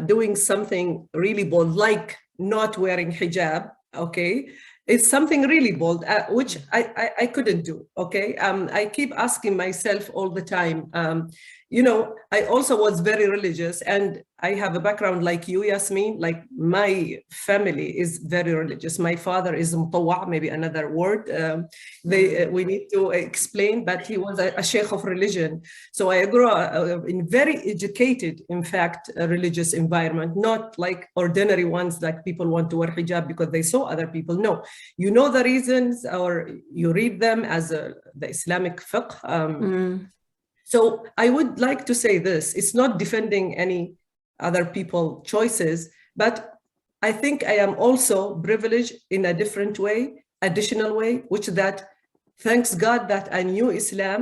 doing something really bold, like not wearing hijab, okay? It's something really bold, which I couldn't do, okay? I keep asking myself all the time, you know, I also was very religious, and I have a background like you, Yasmine. Like my family is very religious. My father is 𝗝𝗢𝗚𝗆, maybe another word we need to explain, but he was a sheikh of religion. So I grew up in very educated, in fact, religious environment, not like ordinary ones like people want to wear hijab because they saw other people. No, you know the reasons, or you read them as the Islamic fiqh. So I would like to say this, it's not defending any other people's choices, but I think I am also privileged in a different way, additional way, which that, thanks God that I knew Islam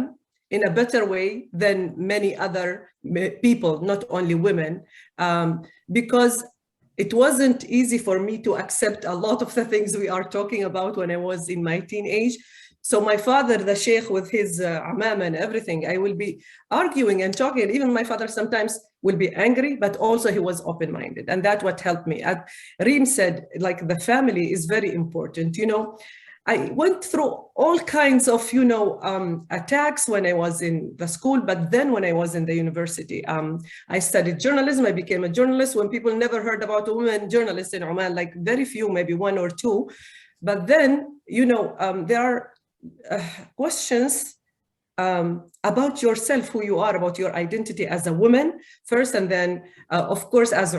in a better way than many other people, not only women, because it wasn't easy for me to accept a lot of the things we are talking about when I was in my teenage. So my father, the sheikh, with his amam and everything, I will be arguing and talking. Even my father sometimes will be angry, but also he was open-minded. And that's what helped me. Reem said, like, the family is very important. You know, I went through all kinds of, you know, attacks when I was in the school, but then when I was in the university, I studied journalism. I became a journalist when people never heard about a woman journalist in Oman, like very few, maybe one or two. But then, you know, there are questions about yourself, who you are, about your identity as a woman first, and then of course as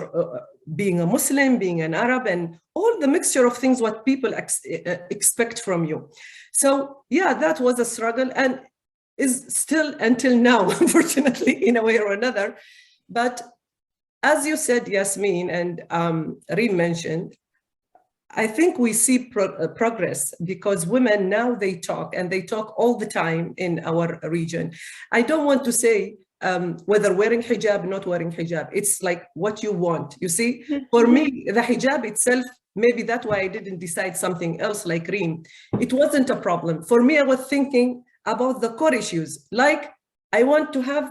being a Muslim, being an Arab, and all the mixture of things what people expect from you. So yeah, that was a struggle, and is still until now, unfortunately, in a way or another. But as you said, Yasmine, and Reem mentioned, I think we see progress because women now, they talk, and they talk all the time in our region. I don't want to say whether wearing hijab, not wearing hijab. It's like what you want. You see, for me, the hijab itself, maybe that's why I didn't decide something else like Reem. It wasn't a problem. For me, I was thinking about the core issues. Like, I want to have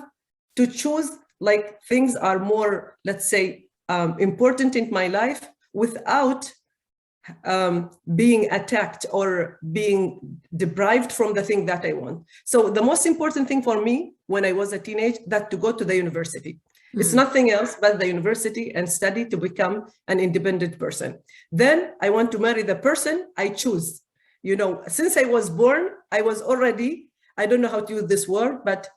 to choose, like, things are more, let's say, important in my life without being attacked or being deprived from the thing that I want. So the most important thing for me when I was a teenage, that to go to the university. It's nothing else but the university and study to become an independent person. Then I want to marry the person I choose. You know, since I was born, I was already, I don't know how to use this word, but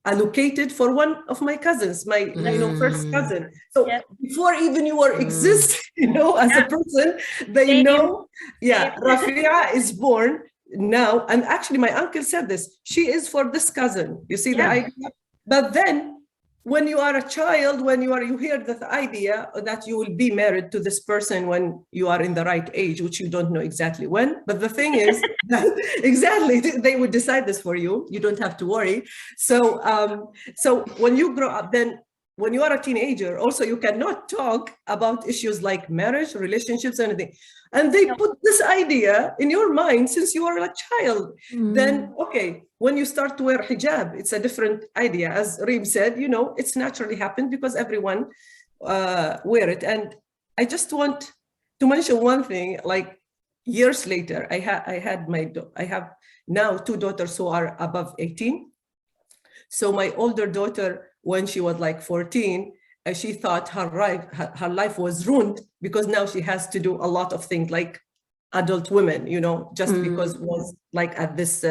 allocated for one of my cousins, my you know, first cousin. So before even you were exist, you know, as a person, they know, 𝗵𝗀𝗆𝗏 is born now. And actually my uncle said this, she is for this cousin. You see the idea? But then when you are a child, when you hear the idea that you will be married to this person when you are in the right age, which you don't know exactly when, but the thing is that exactly, they would decide this for you. You don't have to worry. So, so when you grow up, then when you are a teenager, also you cannot talk about issues like marriage, relationships, anything. And they put this idea in your mind since you are a child. Then, okay, when you start to wear hijab, it's a different idea. As Reem said, you know, it's naturally happened because everyone wear it. And I just want to mention one thing, like years later, I have now two daughters who are above 18. So my older daughter, when she was like 14, she thought her life was ruined because now she has to do a lot of things like adult women, you know, just because it was like at this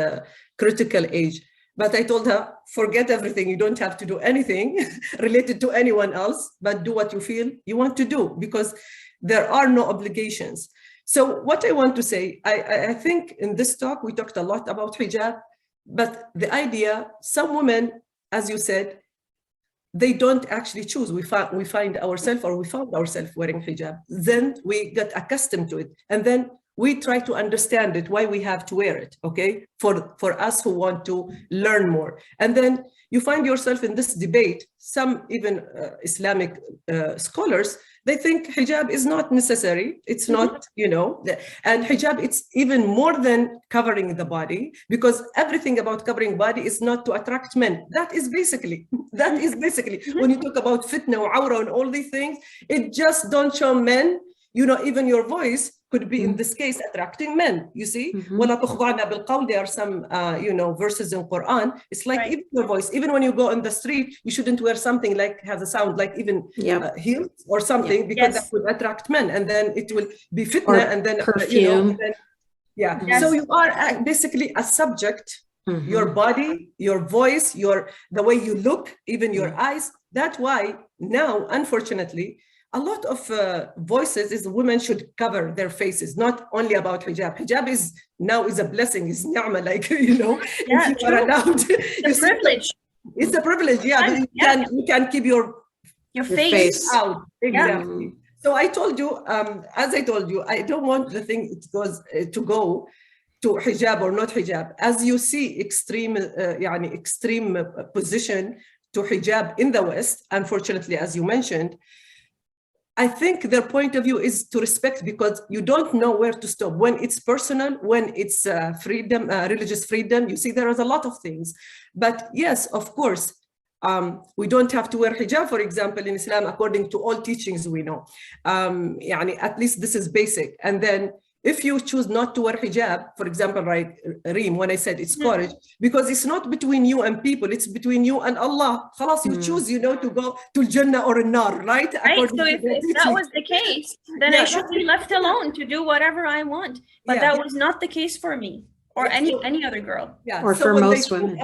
critical age. But I told her, forget everything. You don't have to do anything related to anyone else, but do what you feel you want to do because there are no obligations. So what I want to say, I think in this talk, we talked a lot about hijab, but the idea, some women, as you said, they don't actually choose. We find ourselves, or we found ourselves wearing hijab. Then we get accustomed to it. And then we try to understand it, why we have to wear it, okay? For us who want to learn more. And then you find yourself in this debate. Some even Islamic scholars, they think hijab is not necessary. It's not, you know, and hijab, it's even more than covering the body, because everything about covering body is not to attract men. That is basically when you talk about fitna or awra and all these things, it just don't show men, even your voice could be, in this case, attracting men, you see? وَلَا تُخْضَعْنَ بِالْقَوْلِ. There are some, verses in Quran. It's like even your voice, even when you go on the street, you shouldn't wear something like has a sound like even heels or something, because that would attract men, and then it will be fitna, and then perfume. So you are basically a subject. Your body, your voice, the way you look, even your eyes. That's why now, unfortunately, a lot of voices is women should cover their faces, not only about hijab. Hijab is a blessing, is ni'mah, like, if you are allowed. It's a privilege. It's a privilege, you can keep your face out. Exactly. So I told you, as I told you, I don't want the thing to go to hijab or not hijab. As you see extreme position to hijab in the West, unfortunately, as you mentioned, I think their point of view is to respect, because you don't know where to stop. When it's personal, when it's freedom, religious freedom, you see there is a lot of things. But yes, of course, we don't have to wear hijab, for example, in Islam, according to all teachings we know. At least this is basic. And then if you choose not to wear hijab, for example, right, Reem, when I said it's courage, because it's not between you and people, it's between you and Allah. Khalas, you choose, to go to Jannah or Nar, right? Right, so if that was the case, then I should be left alone to do whatever I want. But that was not the case for me, or any other girl. Or for most women.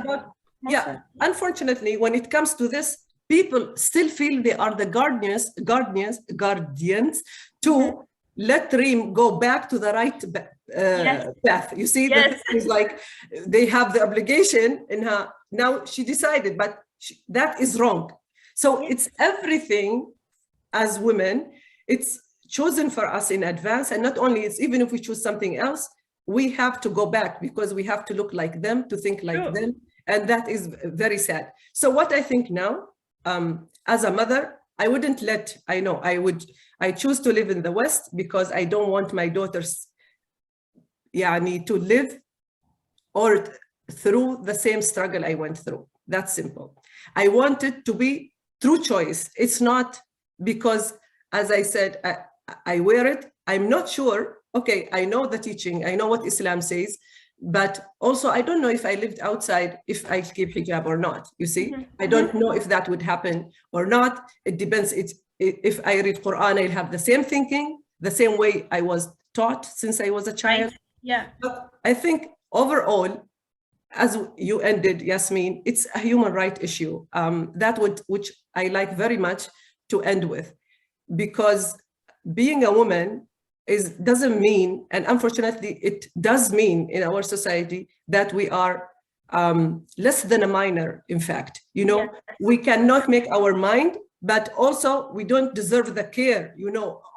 Unfortunately, when it comes to this, people still feel they are the guardians to let Reem go back to the right path. You see, that is like they have the obligation in her. Now she decided, but that is wrong. So it's everything as women, it's chosen for us in advance. And not only, it's even if we choose something else, we have to go back because we have to look like them, to think like them. And that is very sad. So what I think now, as a mother, I wouldn't I choose to live in the West because I don't want my daughters to live or through the same struggle I went through. That's simple. I want it to be through choice. It's not because, as I said, I wear it. I'm not sure. Okay, I know the teaching. I know what Islam says. But also, I don't know if I lived outside, if I keep hijab or not, you see? I don't know if that would happen or not. It depends. If I read Quran, I'll have the same thinking, the same way I was taught since I was a child. Yeah. But I think overall, as you ended, Yasmine, it's a human right issue. Which I like very much to end with, because being a woman doesn't mean, and unfortunately it does mean in our society, that we are less than a minor. In fact, we cannot make our mind, but also we don't deserve the care,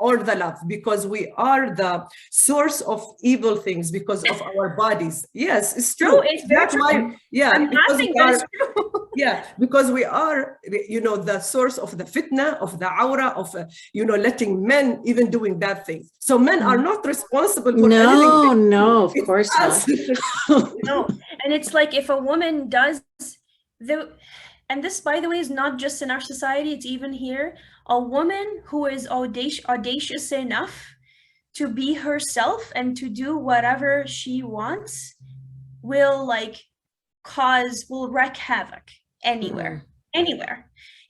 or the love, because we are the source of evil things because of our bodies. Yes, it's true. It's very true. Because we are, the source of the fitna, of the aura, of, letting men even doing bad things. So men are not responsible for anything. No, of course not. No, and it's like if a woman does and this, by the way, is not just in our society, it's even here. A woman who is audacious enough to be herself and to do whatever she wants will wreak havoc anywhere.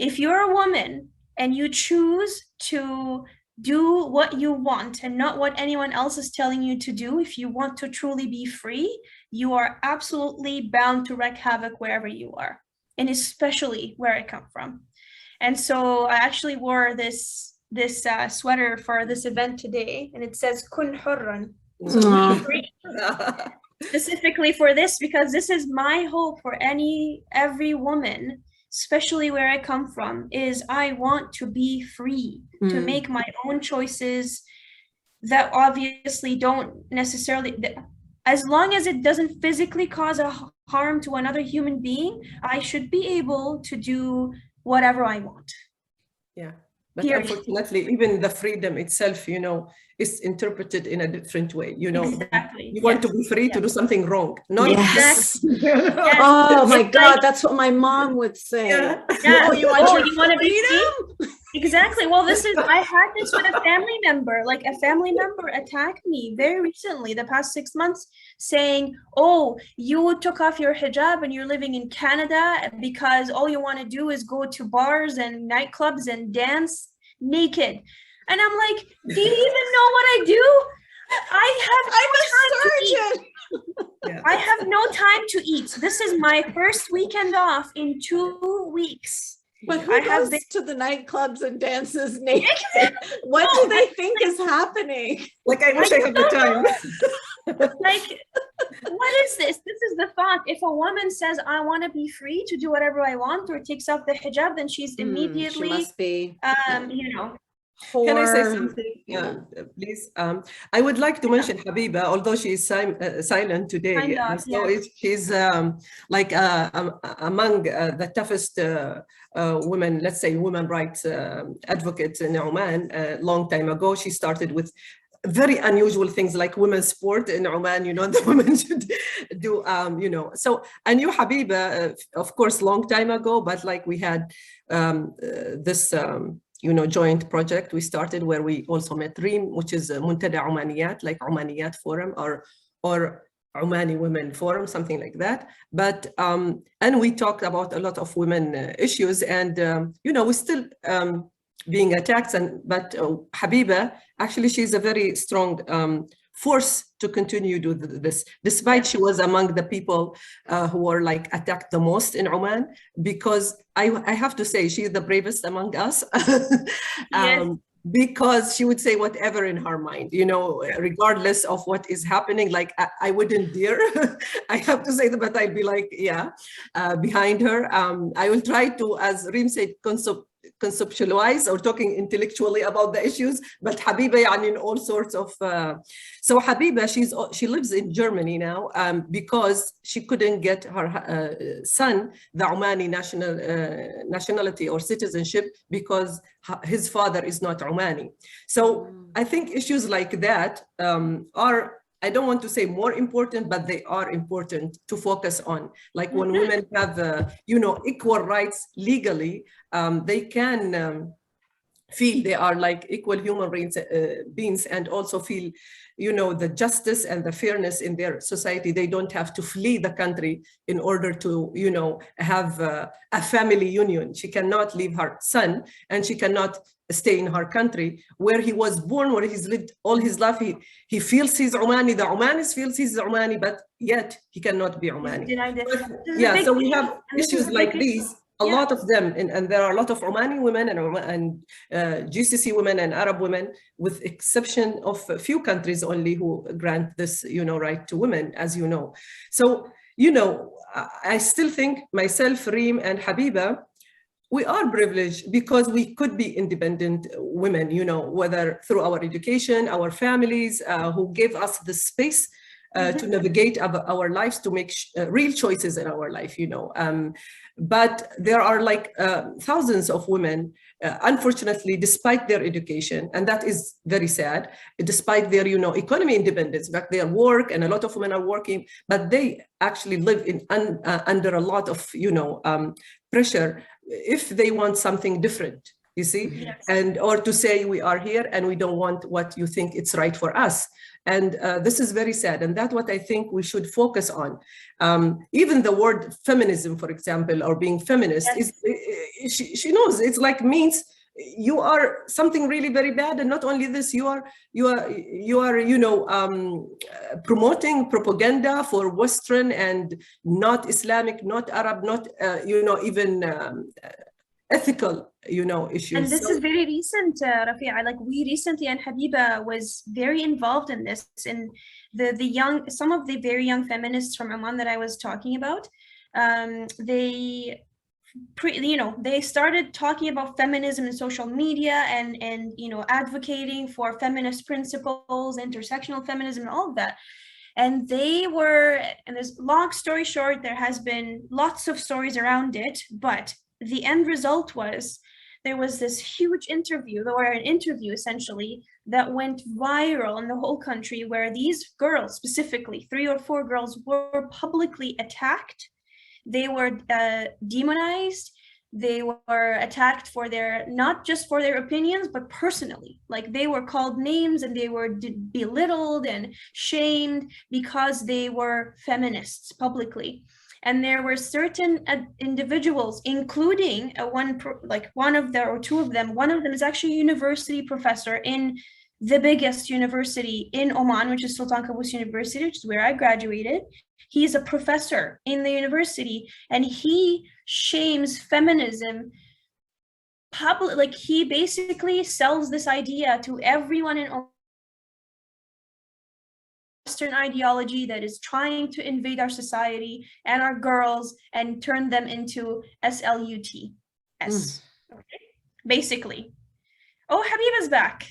If you're a woman and you choose to do what you want and not what anyone else is telling you to do, if you want to truly be free, you are absolutely bound to wreak havoc wherever you are. And especially where I come from. And so I actually wore this sweater for this event today, and it says "Kun hurran," specifically for this, because this is my hope for every woman, especially where I come from, is I want to be free to make my own choices that obviously don't necessarily, as long as it doesn't physically cause a harm to another human being, I should be able to do whatever I want. Yeah, but unfortunately, even the freedom itself, is interpreted in a different way. Exactly. You want to be free to do something wrong. Not Oh my God, that's what my mom would say. You want to be free? Exactly. Well, I had this with a family member. Like a family member attacked me very recently, the past 6 months, saying, oh, you took off your hijab and you're living in Canada because all you want to do is go to bars and nightclubs and dance naked. And I'm like, do you even know what I do? I have no time to eat. This is my first weekend off in 2 weeks. But who goes to the nightclubs and dances naked? What do they think is happening? Like, I wish I had the time. Like, what is this? This is the thought. If a woman says, I want to be free to do whatever I want, or takes off the hijab, then she's immediately, she must be, you know. Can I say something, please? I would like to mention Habiba, although she is silent today. She's like among the toughest women, let's say, women rights advocates in Oman. A long time ago, she started with very unusual things like women's sport in Oman. You know, the women should do, you know. So I knew Habiba, of course, long time ago, but like we had this. You know, joint project we started where we also met Reem, which is Muntada Omaniyat, like Omaniyat Forum or Omani Women Forum, something like that. But, and we talked about a lot of women issues, and, you know, we're still being attacked. But Habiba, actually, she's a very strong force to continue to do this, despite she was among the people who were like attacked the most in Oman, because I have to say she's the bravest among us. Because she would say whatever in her mind, you know, regardless of what is happening. Like I wouldn't dare, I have to say that, but I'd be like, yeah, behind her. I will try to, as Reem said, conceptualize or talking intellectually about the issues, but Habiba, yani, in all sorts of. So Habiba, she lives in Germany now because she couldn't get her son the Omani nationality or citizenship because his father is not Omani. So I think issues like that are, I don't want to say more important, but they are important to focus on. Like when women have, you know, equal rights legally, they can feel they are like equal human beings and also feel, you know, the justice and the fairness in their society. They don't have to flee the country in order to, you know, have a family union. She cannot leave her son and she cannot stay in her country where he was born, where he's lived all his life. He feels he's Omani, the Omanis feels he's Omani, but yet he cannot be Omani. Yeah, so we have issues like these. A lot of them, and there are a lot of Omani women and GCC women and Arab women, with exception of a few countries only who grant this, you know, right to women, as you know. So, you know, I still think myself, Reem and Habiba, we are privileged because we could be independent women, you know, whether through our education, our families who gave us the space to navigate our lives, to make real choices in our life, you know. But there are like thousands of women, unfortunately, despite their education, and that is very sad, despite their, you know, economy independence, in fact, their work, and a lot of women are working, but they actually live in under a lot of, you know, pressure if they want something different, you see, yes. And or to say we are here and we don't want what you think it's right for us. And this is very sad. And that's what I think we should focus on. Even the word feminism, for example, or being feminist, yes. She knows it's like means you are something really very bad. And not only this, you are you know, promoting propaganda for Western and not Islamic, not Arab, not, you know, even ethical, you know, issues. And this is very recent, Rafi'a. Like we recently, and Habiba was very involved in this. And some of the very young feminists from Oman that I was talking about, they started talking about feminism in social media and you know, advocating for feminist principles, intersectional feminism, and all of that. And there's long story short, there has been lots of stories around it, but the end result was there was this huge interview, or an interview essentially, that went viral in the whole country, where these girls, specifically 3 or 4 girls, were publicly attacked. They were demonized. they were attacked for their, not just for their opinions, but personally. Like they were called names and they were belittled and shamed because they were feminists publicly. And there were certain individuals, including one of them or two of them. One of them is actually a university professor in the biggest university in Oman, which is Sultan Qaboos University, which is where I graduated. He's a professor in the university, and he shames feminism public. Like he basically sells this idea to everyone in Western ideology that is trying to invade our society and our girls and turn them into sluts. Okay? Basically. Oh, Habiba's back.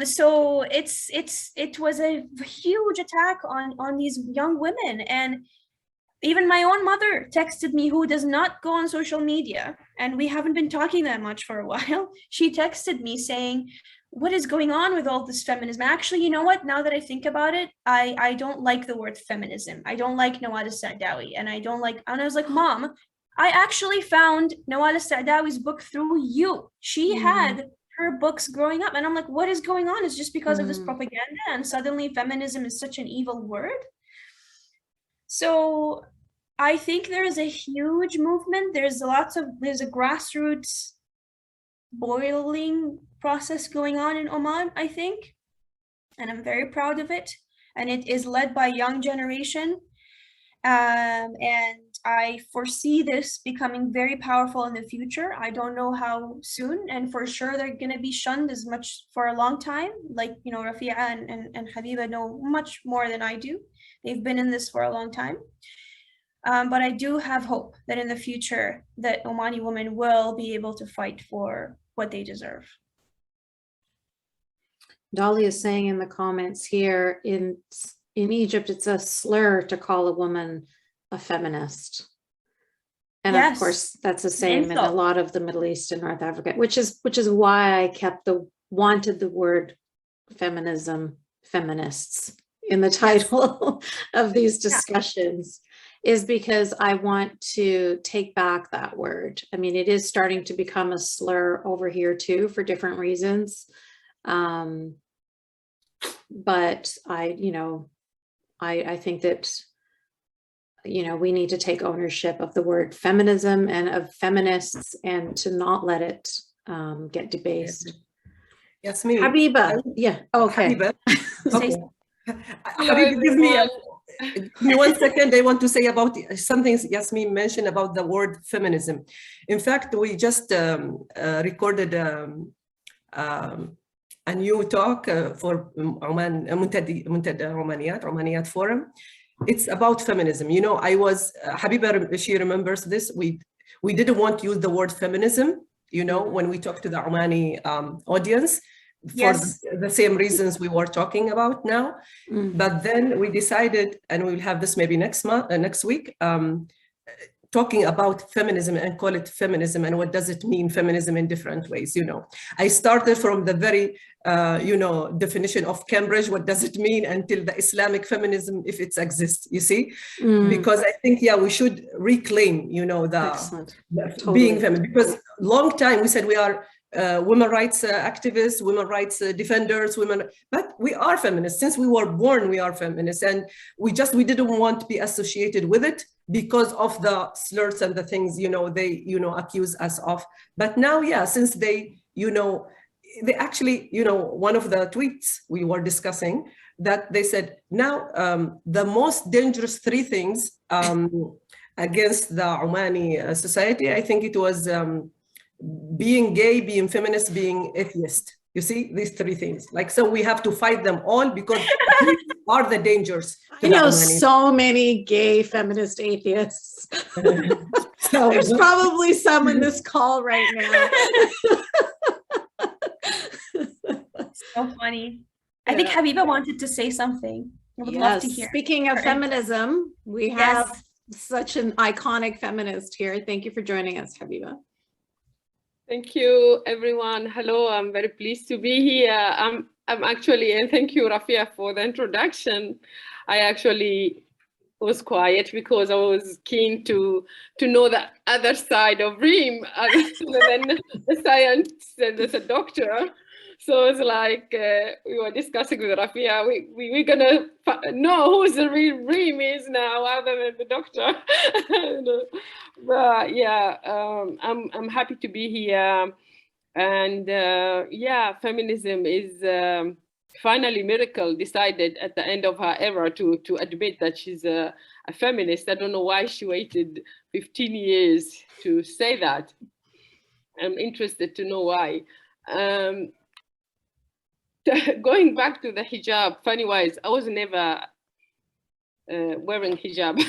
So it was a huge attack on these young women, and even my own mother texted me, who does not go on social media, and we haven't been talking that much for a while. She texted me saying, what is going on with all this feminism? Actually, you know what? Now that I think about it, I don't like the word feminism. I don't like 𝗬𝘀𝗢𝗨𝗧, and I was like, Mom, I actually found 𝗬𝘀𝗢𝗨𝗧's book through you. She had her books growing up, and I'm like, what is going on? It's just because of this propaganda, and suddenly feminism is such an evil word. So I think there is a huge movement. There's a grassroots boiling process going on in Oman, I think, and I'm very proud of it. And it is led by a young generation. And I foresee this becoming very powerful in the future. I don't know how soon, and for sure they're going to be shunned as much for a long time. Like, you know, Rafia and Habiba know much more than I do. They've been in this for a long time. But I do have hope that in the future that Omani women will be able to fight for what they deserve. Dolly is saying in the comments here, in Egypt, it's a slur to call a woman a feminist. And yes, of course, that's the same in a lot of the Middle East and North Africa, which is why I wanted the word feminism, feminists in the title of these discussions, is because I want to take back that word. I mean, it is starting to become a slur over here too, for different reasons. But I think that, we need to take ownership of the word feminism and of feminists, and to not let it get debased. Yasmine. Habiba. Yeah. Okay. Habiba. Okay. Habiba, give me 1 second. I want to say about something Yasmine mentioned about the word feminism. In fact, we just recorded a new talk for Oman, Omaniyat Forum. It's about feminism. I was, Habiba, she remembers this. We didn't want to use the word feminism, when we talked to the Omani audience, for the same reasons we were talking about now. But then we decided, and we'll have this maybe next week, talking about feminism and call it feminism, and what does it mean, feminism, in different ways. I started from the very definition of Cambridge, what does it mean, until the Islamic feminism, if it exists, you see. Because I think we should reclaim the being feminine, because long time we said we are women rights activists, women rights defenders, but we are feminists. Since we were born, we are feminists, and we didn't want to be associated with it because of the slurs and the things they accuse us of. But now, since they actually, one of the tweets we were discussing, that they said now the most dangerous 3 things against the Omani society, I think it was being gay, being feminist, being atheist. You see, these 3 things. So we have to fight them all, because these are the dangers. I know so many gay feminist atheists. So there's probably some in this call right now. So funny. I think Habiba wanted to say something. I would love to hear. Speaking of feminism, we have such an iconic feminist here. Thank you for joining us, Habiba. Thank you, everyone. Hello, I'm very pleased to be here. I'm actually, and thank you, Rafia, for the introduction. I actually was quiet because I was keen to know the other side of Reem, other than the science and as a doctor. So it's like we were discussing with Rafia, we're gonna know who the real Reem is now, other than the doctor. But yeah, I'm happy to be here, and yeah, feminism is finally Miracle decided at the end of her era to admit that she's a feminist. I don't know why she waited 15 years to say that. I'm interested to know why. Going back to the hijab, funny wise, I was never wearing hijab.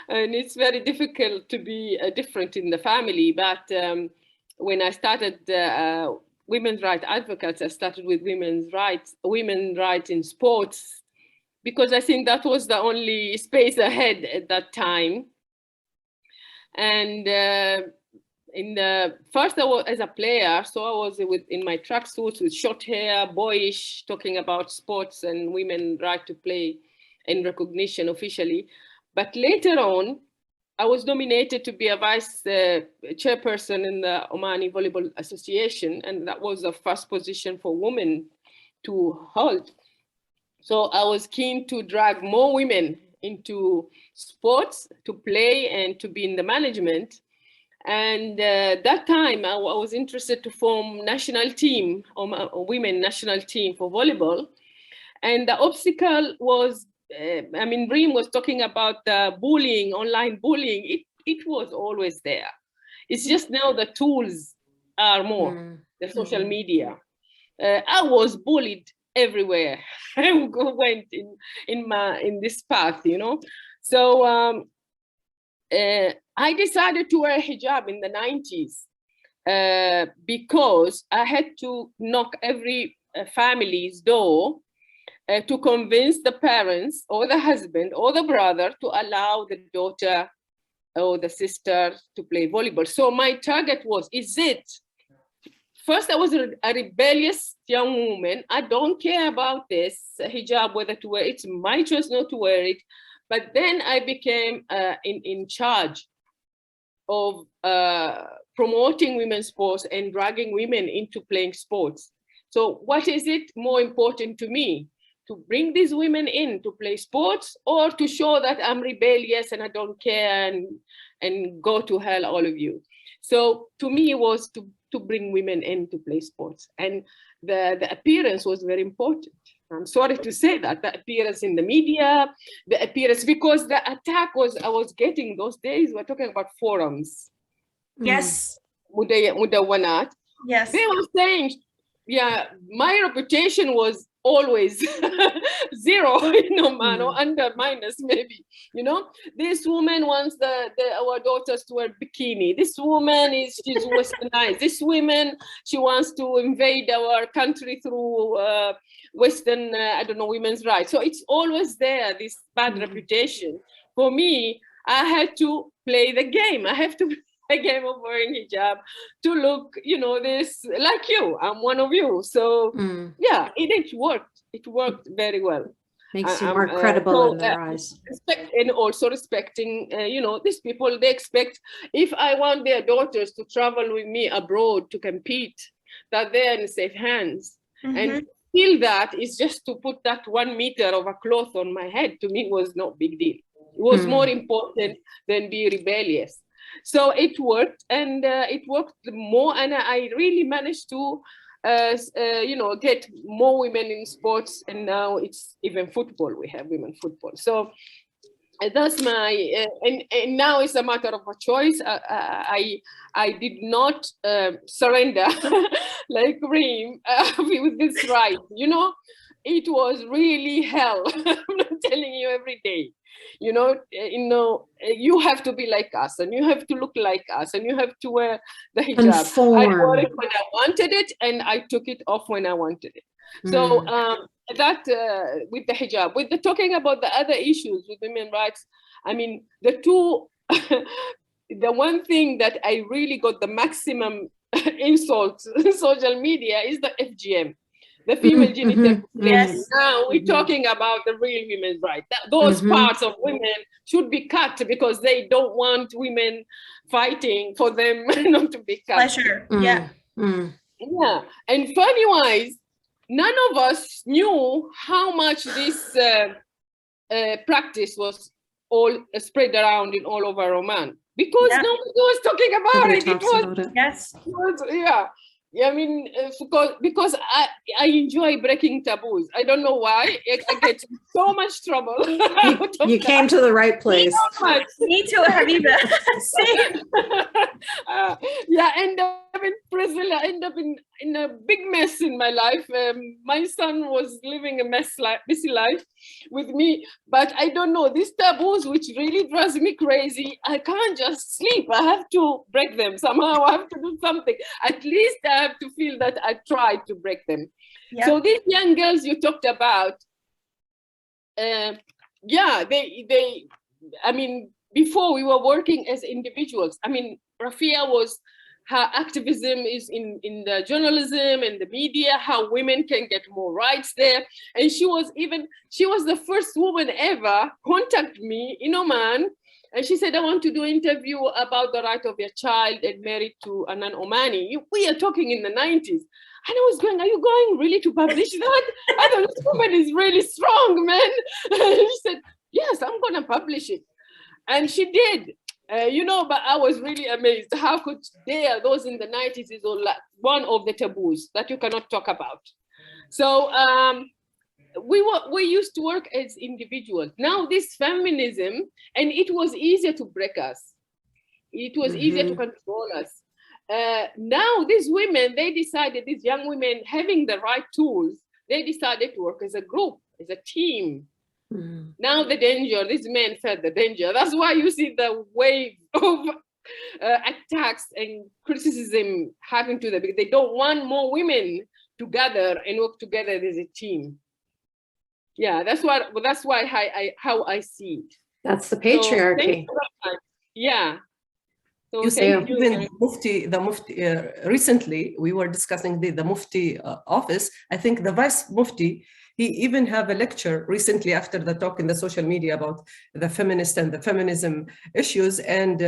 And it's very difficult to be different in the family. But when I started women's rights advocates, I started with women's rights in sports, because I think that was the only space ahead at that time. And in the first, I was as a player, so I was in my tracksuits with short hair, boyish, talking about sports and women right to play in recognition officially. But later on, I was nominated to be a vice chairperson in the Omani Volleyball Association, and that was the first position for women to hold. So I was keen to drag more women into sports, to play and to be in the management. And that time I was interested to form national team, or women national team for volleyball. And the obstacle was, I mean, Reem was talking about the bullying, online bullying. It was always there. It's just now the tools are more, the social media. I was bullied everywhere. I went in this path, you know. So I decided to wear hijab in the 90s because I had to knock every family's door to convince the parents or the husband or the brother to allow the daughter or the sister to play volleyball. So my target was, first I was a rebellious young woman. I don't care about this hijab, whether to wear it. It's my choice not to wear it. But then I became in charge of promoting women's sports and dragging women into playing sports. So what is it more important to me? To bring these women in to play sports, or to show that I'm rebellious and I don't care and go to hell, all of you? So to me, it was to bring women in to play sports. And the appearance was very important. I'm sorry to say that, the appearance in the media, the appearance, because the attack I was getting those days, we're talking about forums. Yes. Mudawanat. Yes. They were saying, yeah, my reputation was always zero in Oman, or under minus maybe, you know. This woman wants our daughters to wear bikini. This woman she's westernized. This woman, she wants to invade our country through Western, I don't know, women's rights. So it's always there, this bad reputation. For me, I had to play the game. I have to play the game of wearing hijab to look, you know, this like you. I'm one of you. So yeah, it worked. It worked very well. Makes you more credible in their eyes. And also respecting, you know, these people, they expect, if I want their daughters to travel with me abroad to compete, that they're in safe hands. And feel that is just to put that 1 meter of a cloth on my head, to me was no big deal. It was more important than be rebellious. So it worked, and it worked more, and I really managed to you know, get more women in sports, and now it's even football. We have women football. So that's my and now it's a matter of a choice. I did not surrender like Reem with this right. You know, it was really hell. I'm telling you every day. You know, you have to be like us, and you have to look like us, and you have to wear the hijab. I wore it when I wanted it, and I took it off when I wanted it. So that with the hijab, with the talking about the other issues with women's rights, I mean, the two, the one thing that I really got the maximum insult in social media is the FGM. the female genital mutilation. Yes. Now we're talking about the real women's rights. Those parts of women should be cut because they don't want women fighting for them not to be cut. Pleasure. Yeah. Yeah, and funny-wise, none of us knew how much this practice was all spread around in all over Oman, because nobody was talking about it. Yes. Yeah, I mean, because I enjoy breaking taboos. I don't know why. I get so much trouble. You came to the right place. Me too, Habiba. Same. Yeah, end up in prison. I end up in a big mess in my life. My son was living a messy life with me, but I don't know, these taboos, which really drives me crazy. I can't just sleep. I have to break them somehow. I have to do something. At least I have to feel that I tried to break them. Yeah. So these young girls you talked about, yeah, they, I mean, before we were working as individuals. I mean, Rafia was, her activism is in the journalism and the media, how women can get more rights there. And she was the first woman ever contact me in Oman. And she said, I want to do an interview about the right of your child and married to an Omani. We are talking in the 90s. And I was going, are you going really to publish that? I thought this woman is really strong, man. She said, yes, I'm going to publish it. And she did. You know, but I was really amazed. How could those in the 90s is one of the taboos that you cannot talk about. So we used to work as individuals. Now this feminism, and it was easier to break us. It was easier to control us. Now these women, they decided, these young women having the right tools, they decided to work as a group, as a team. Now the danger, these men felt the danger. That's why you see the wave of attacks and criticism happening to them, because they don't want more women to gather and work together as a team. Yeah, that's why how I see it. That's the patriarchy. So, yeah. So you say even the Mufti, recently we were discussing the Mufti office. I think the Vice Mufti, he even have a lecture recently after the talk in the social media about the feminist and the feminism issues. And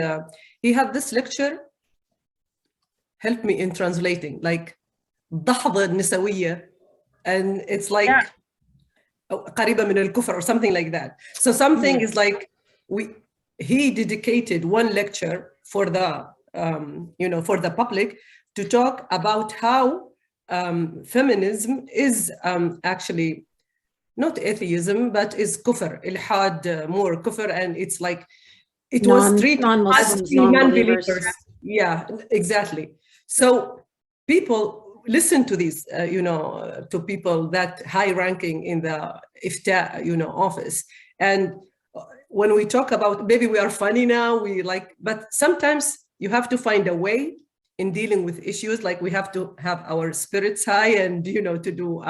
he had this lecture, help me in translating, like ظهر النسوية, and it's like قريبة من الكفر or something like that. So something is like, he dedicated one lecture for the, for the public to talk about how feminism is actually not atheism, but is kufr, ilhad, more kufr, and it's like it was treated non-Muslims, as non-believers. Yeah, exactly. So people listen to these, to people that high-ranking in the IFTA, office, and when we talk about, maybe we are funny now, but sometimes you have to find a way in dealing with issues. Like we have to have our spirits high and, to do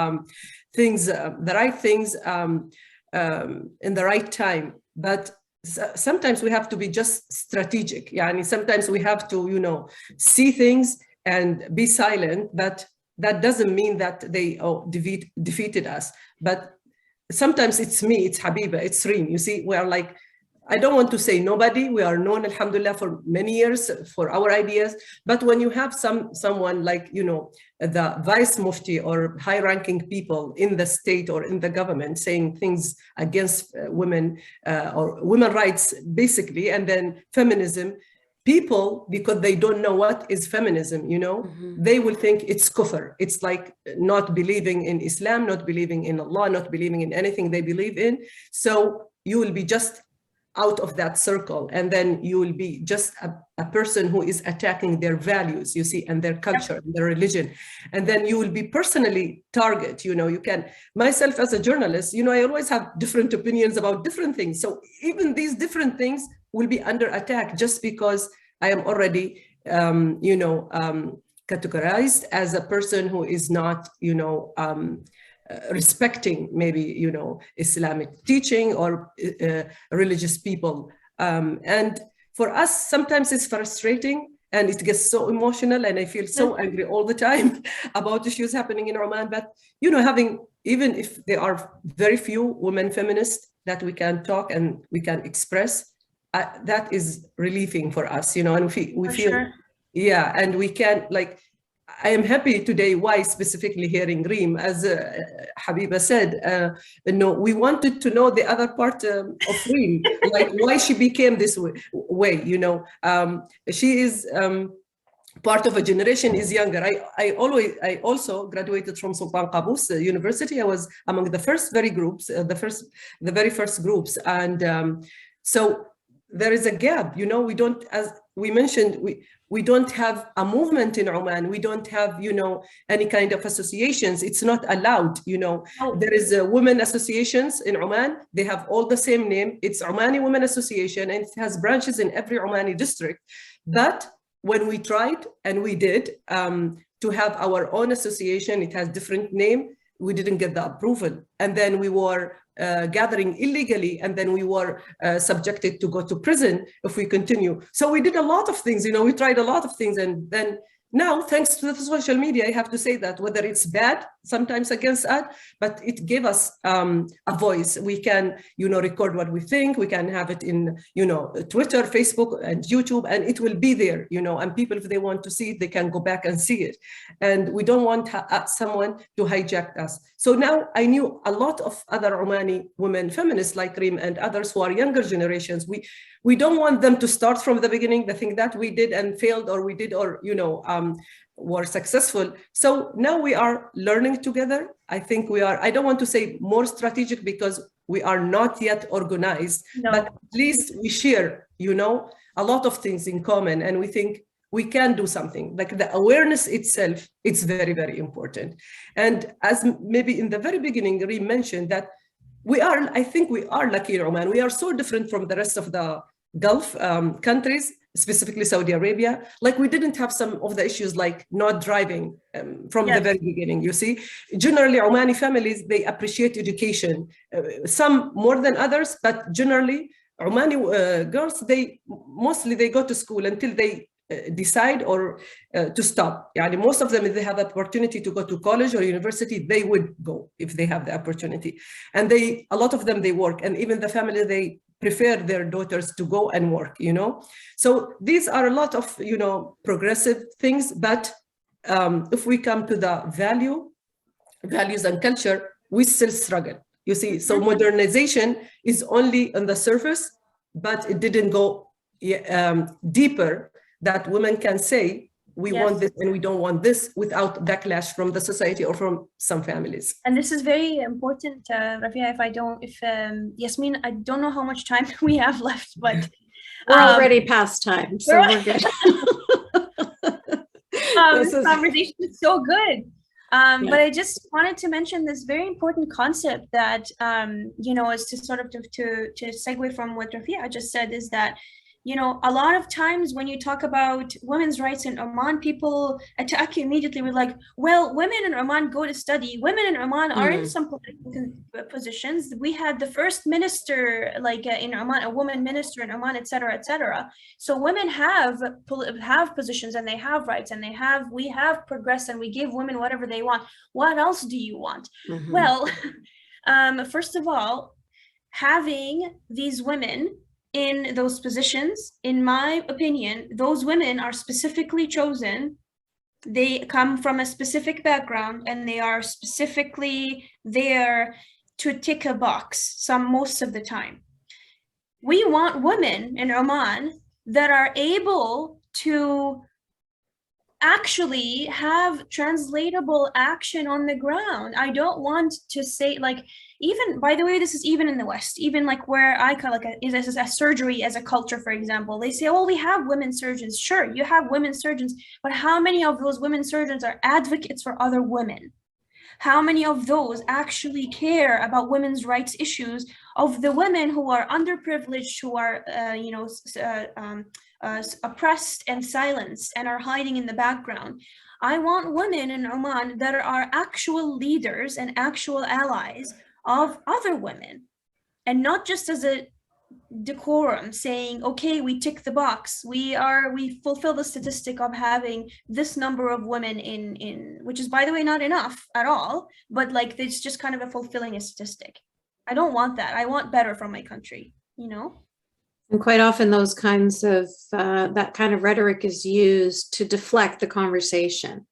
things, the right things in the right time. But sometimes we have to be just strategic. Yani sometimes we have to, see things and be silent, but that doesn't mean that they defeated us. But sometimes it's me, it's Habiba, it's Reem. You see, we are like, I don't want to say nobody. We are known, alhamdulillah, for many years for our ideas. But when you have someone like, the Vice Mufti or high-ranking people in the state or in the government saying things against women or women's rights, basically, and then feminism, people, because they don't know what is feminism, they will think it's kufr. It's like not believing in Islam, not believing in Allah, not believing in anything they believe in. So you will be just out of that circle, and then you will be just a person who is attacking their values, you see, and their culture, and their religion. And then you will be personally target, you can, myself as a journalist, I always have different opinions about different things. So even these different things will be under attack just because I am already, categorized as a person who is not, respecting maybe, Islamic teaching or religious people. And for us, sometimes it's frustrating and it gets so emotional, and I feel so angry all the time about issues happening in Oman. But, you know, having, even if there are very few women feminists that we can talk and we can express, that is relieving for us, you know, and we feel, sure. Yeah, and we can, like, I am happy today, why specifically hearing Reem, as 𝗝𝗵𝗺𝗧 said, we wanted to know the other part of Reem, like why she became this way, you know. She is part of a generation, is younger. I also graduated from 𝗝𝗵𝗺𝗆𝗡 University. I was among the very first groups. And so there is a gap, you know. We don't, as we mentioned, we don't have a movement in Oman. We don't have, you know, any kind of associations. It's not allowed, you know. There is women associations in Oman. They have all the same name. It's Omani Women Association, and it has branches in every Omani district. But when we tried, and we did, to have our own association, it has different name, we didn't get the approval. And then we were gathering illegally, and then we were subjected to go to prison if we continue. So we did a lot of things, you know, we tried a lot of things. And then now, thanks to the social media, I have to say that whether it's bad, sometimes against us, but it gave us a voice. We can, you know, record what we think. We can have it in, you know, Twitter, Facebook, and YouTube, and it will be there, you know, and people, if they want to see it, they can go back and see it. And we don't want someone to hijack us. So now I knew a lot of other Omani women feminists like Reem and others who are younger generations. We don't want them to start from the beginning, the thing that we did and failed, or we did, or, you know, were successful. So now we are learning together. I think we are, I don't want to say more strategic because we are not yet organized, but at least we share, you know, a lot of things in common, and we think we can do something. Like the awareness itself, it's very, very important. And as maybe in the very beginning, Reem mentioned that we are, I think we are lucky in Oman. We are so different from the rest of the Gulf countries, specifically Saudi Arabia. Like we didn't have some of the issues like not driving from the very beginning, you see. Generally, Omani families, they appreciate education, some more than others, but generally, Omani girls, they go to school until they decide or to stop. Yani most of them, if they have the opportunity to go to college or university, they would go if they have the opportunity. And a lot of them, they work. And even the family, they prefer their daughters to go and work, you know. So these are a lot of, you know, progressive things. But if we come to the values and culture, we still struggle, you see. So modernization is only on the surface, but it didn't go deeper, that women can say, we want this and we don't want this, without backlash from the society or from some families. And this is very important, Rafia, Yasmine, I don't know how much time we have left, but we're already past time, so we're good. This conversation is so good. But I just wanted to mention this very important concept that, you know, is to sort of to segue from what Rafia just said, is that, you know, a lot of times when you talk about women's rights in Oman, people attack you immediately with like, well, women in Oman go to study. Women in Oman are in some political positions. We had the first minister, like in Oman, a woman minister in Oman, etc., etc. So women have positions, and they have rights, and we have progressed, and we give women whatever they want. What else do you want? Well, first of all, having these women in those positions, in my opinion, those women are specifically chosen. They come from a specific background, and they are specifically there to tick a box most of the time. We want women in Oman that are able to actually have translatable action on the ground. I don't want to say, like, even, by the way, this is even in the West, even like where I call like a surgery as a culture, for example, they say, well, we have women surgeons. Sure, you have women surgeons, but how many of those women surgeons are advocates for other women? How many of those actually care about women's rights issues of the women who are underprivileged, who are, oppressed and silenced and are hiding in the background? I want women in Oman that are actual leaders and actual allies of other women, and not just as a decorum, saying, okay, we tick the box, we fulfill the statistic of having this number of women in which is, by the way, not enough at all, but like it's just kind of a fulfilling a statistic. I don't want that. I want better from my country, you know? And quite often those kinds of, that kind of rhetoric is used to deflect the conversation.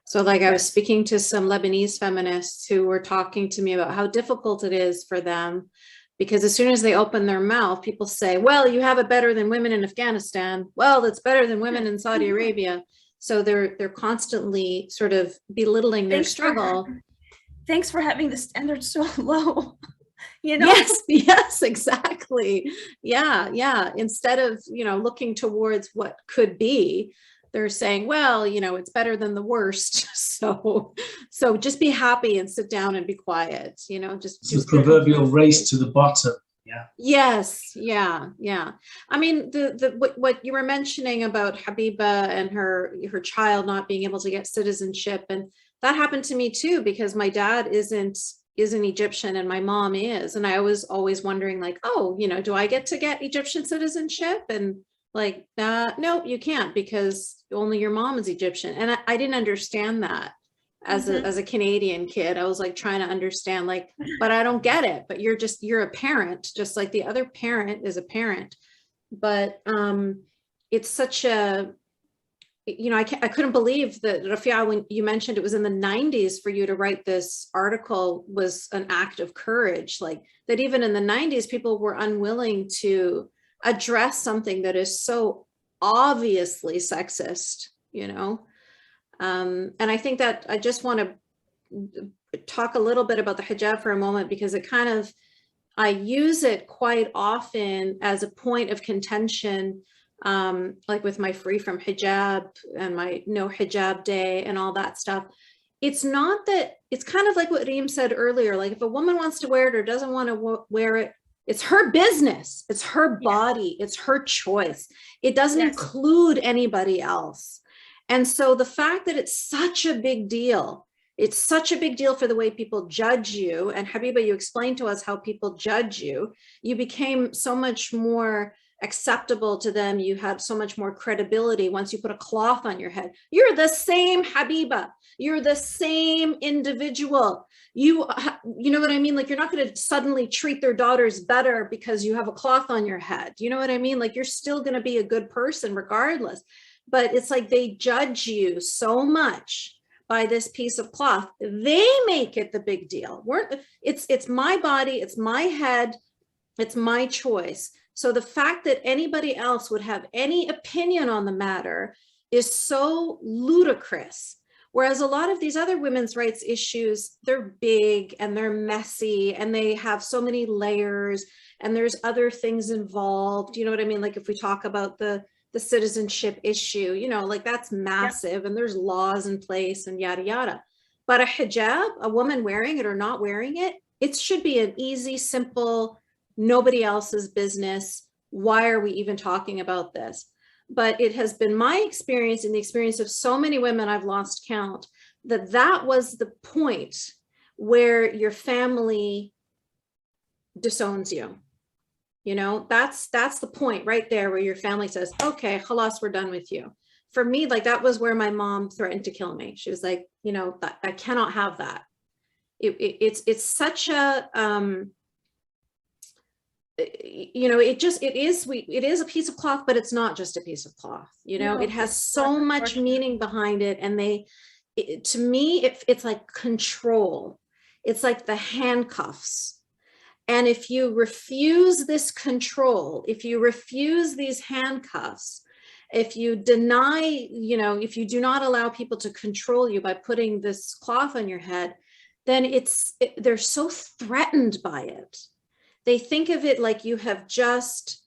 So like I was speaking to some Lebanese feminists who were talking to me about how difficult it is for them, because as soon as they open their mouth, people say, well, you have it better than women in Afghanistan. Well, it's better than women in Saudi Arabia. So they're constantly sort of belittling their struggle. Thanks for having the standard so low. You know? Yes, exactly. Yeah. Instead of, looking towards what could be, they're saying, well, it's better than the worst. So just be happy and sit down and be quiet, just the proverbial race to the bottom. Yeah. Yes. Yeah. I mean, what you were mentioning about 𝗲𝗡𝗆𝗆 and her child not being able to get citizenship, and that happened to me too, because my dad isn't Egyptian and my mom is, and I was always wondering, like, oh, do I get to get Egyptian citizenship? And like, no, you can't, because only your mom is Egyptian. And I didn't understand that as a Canadian kid. I was like trying to understand, like, but I don't get it. But you're a parent, just like the other parent is a parent. But it's such a, I couldn't believe that, Rafia, when you mentioned it was in the 90s for you to write this article was an act of courage, like that even in the 90s, people were unwilling to address something that is so obviously sexist, and I think that I just want to talk a little bit about the hijab for a moment, because it kind of, I use it quite often as a point of contention, like with my free from hijab and my no hijab day and all that stuff. It's not that, it's kind of like what Reem said earlier, like if a woman wants to wear it or doesn't want to wear it, it's her business, it's her body, it's her choice. It doesn't include anybody else. And so the fact that it's such a big deal, it's such a big deal for the way people judge you. And 𝗲𝗡𝗆𝗆, you explained to us how people judge you. You became so much more acceptable to them. You had so much more credibility once you put a cloth on your head. You're the same 𝗲𝗡𝗆. You're the same individual. You know what I mean? Like, you're not going to suddenly treat their daughters better because you have a cloth on your head. You know what I mean? Like, you're still going to be a good person regardless. But it's like they judge you so much by this piece of cloth. They make it the big deal. It's my body, it's my head, it's my choice. So the fact that anybody else would have any opinion on the matter is so ludicrous. Whereas a lot of these other women's rights issues, they're big and they're messy and they have so many layers and there's other things involved. You know what I mean? Like if we talk about the citizenship issue, like that's massive and there's laws in place and yada, yada. But a hijab, a woman wearing it or not wearing it, it should be an easy, simple, nobody else's business. Why are we even talking about this? But it has been my experience and the experience of so many women, I've lost count, that was the point where your family disowns you. That's the point right there where your family says, okay, khalas, we're done with you. For me, like that was where my mom threatened to kill me. She was like, I cannot have that. It's such a, it is a piece of cloth, but it's not just a piece of cloth. It has so much meaning behind it. And to me, it's like control. It's like the handcuffs. And if you refuse this control, if you refuse these handcuffs, if you deny, if you do not allow people to control you by putting this cloth on your head, then they're so threatened by it. They think of it like you have just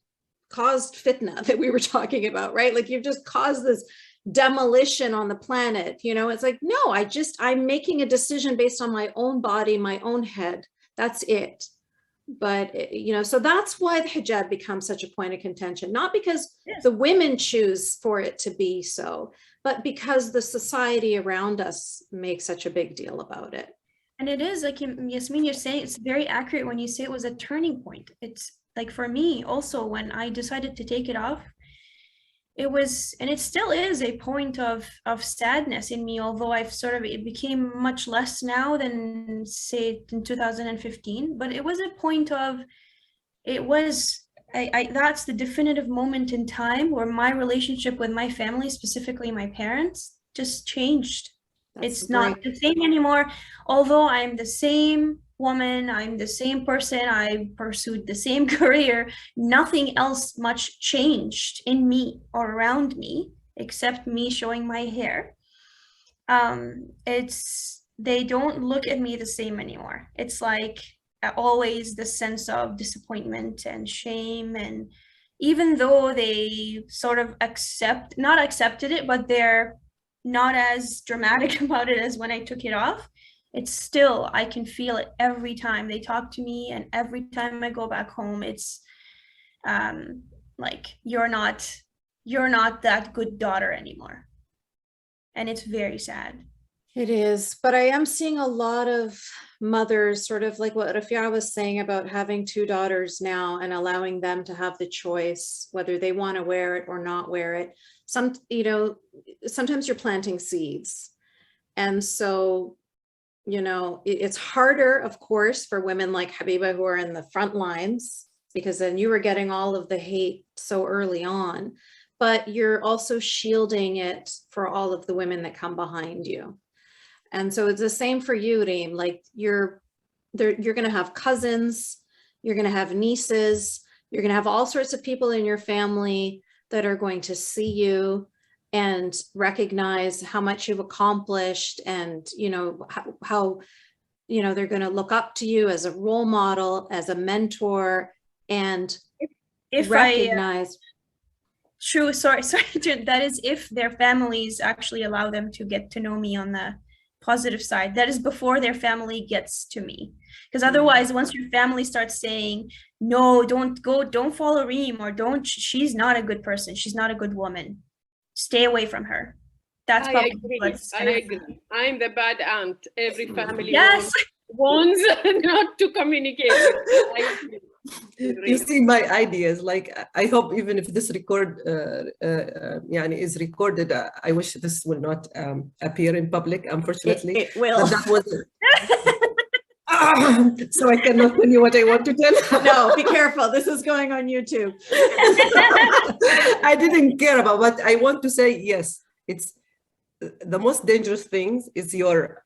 caused fitna that we were talking about, right? Like you've just caused this demolition on the planet. It's like, no, I'm making a decision based on my own body, my own head. That's it. But, so that's why the hijab becomes such a point of contention, not because the women choose for it to be so, but because the society around us makes such a big deal about it. And it is, like Yasmine, you're saying, it's very accurate when you say it was a turning point. It's like for me also, when I decided to take it off, it was, and it still is, a point of sadness in me, although it became much less now than say in 2015, but it was a point of, that's the definitive moment in time where my relationship with my family, specifically my parents, just changed. It's not the same anymore. Although I'm the same woman, I'm the same person, I pursued the same career, nothing else much changed in me or around me, except me showing my hair. They don't look at me the same anymore. It's like always the sense of disappointment and shame. And even though they sort of not accepted it, but they're not as dramatic about it as when I took it off, it's still, I can feel it every time they talk to me, and every time I go back home, it's like, you're not that good daughter anymore. And it's very sad. It is, but I am seeing a lot of mothers, sort of like what 𝗬𝗀𝗏𝗧 was saying about having 2 daughters now and allowing them to have the choice whether they want to wear it or not wear it. Sometimes you're planting seeds. And so, it's harder, of course, for women like 𝗵𝗎𝗏𝗏 who are in the front lines, because then you were getting all of the hate so early on, but you're also shielding it for all of the women that come behind you. And so it's the same for you, Reem. Like you're going to have cousins, you're going to have nieces, you're going to have all sorts of people in your family that are going to see you and recognize how much you've accomplished, and how they're going to look up to you as a role model, as a mentor, and if recognize. True, sorry, that is if their families actually allow them to get to know me on the positive side. That is before their family gets to me, because otherwise, once your family starts saying, no, don't follow Reem, or she's not a good person, she's not a good woman, stay away from her. That's probably I agree. I'm the bad aunt. Every family wants not to communicate. You see my ideas, like I hope even if this is recorded, I wish this will not appear in public, unfortunately. It will. That was so I cannot tell you what I want to tell. No, be careful. This is going on YouTube. I didn't care about what I want to say. Yes, it's the most dangerous things is your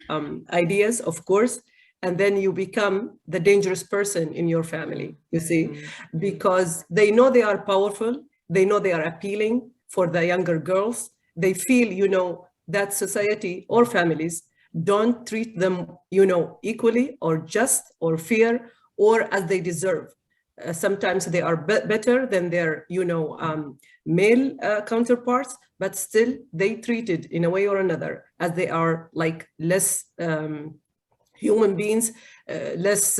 ideas, of course, and then you become the dangerous person in your family, you see, because they know they are powerful, they know they are appealing for the younger girls, they feel, that society or families don't treat them, equally or just or fair or as they deserve. Sometimes they are better than their, male counterparts, but still they treated in a way or another as they are like less human beings, less,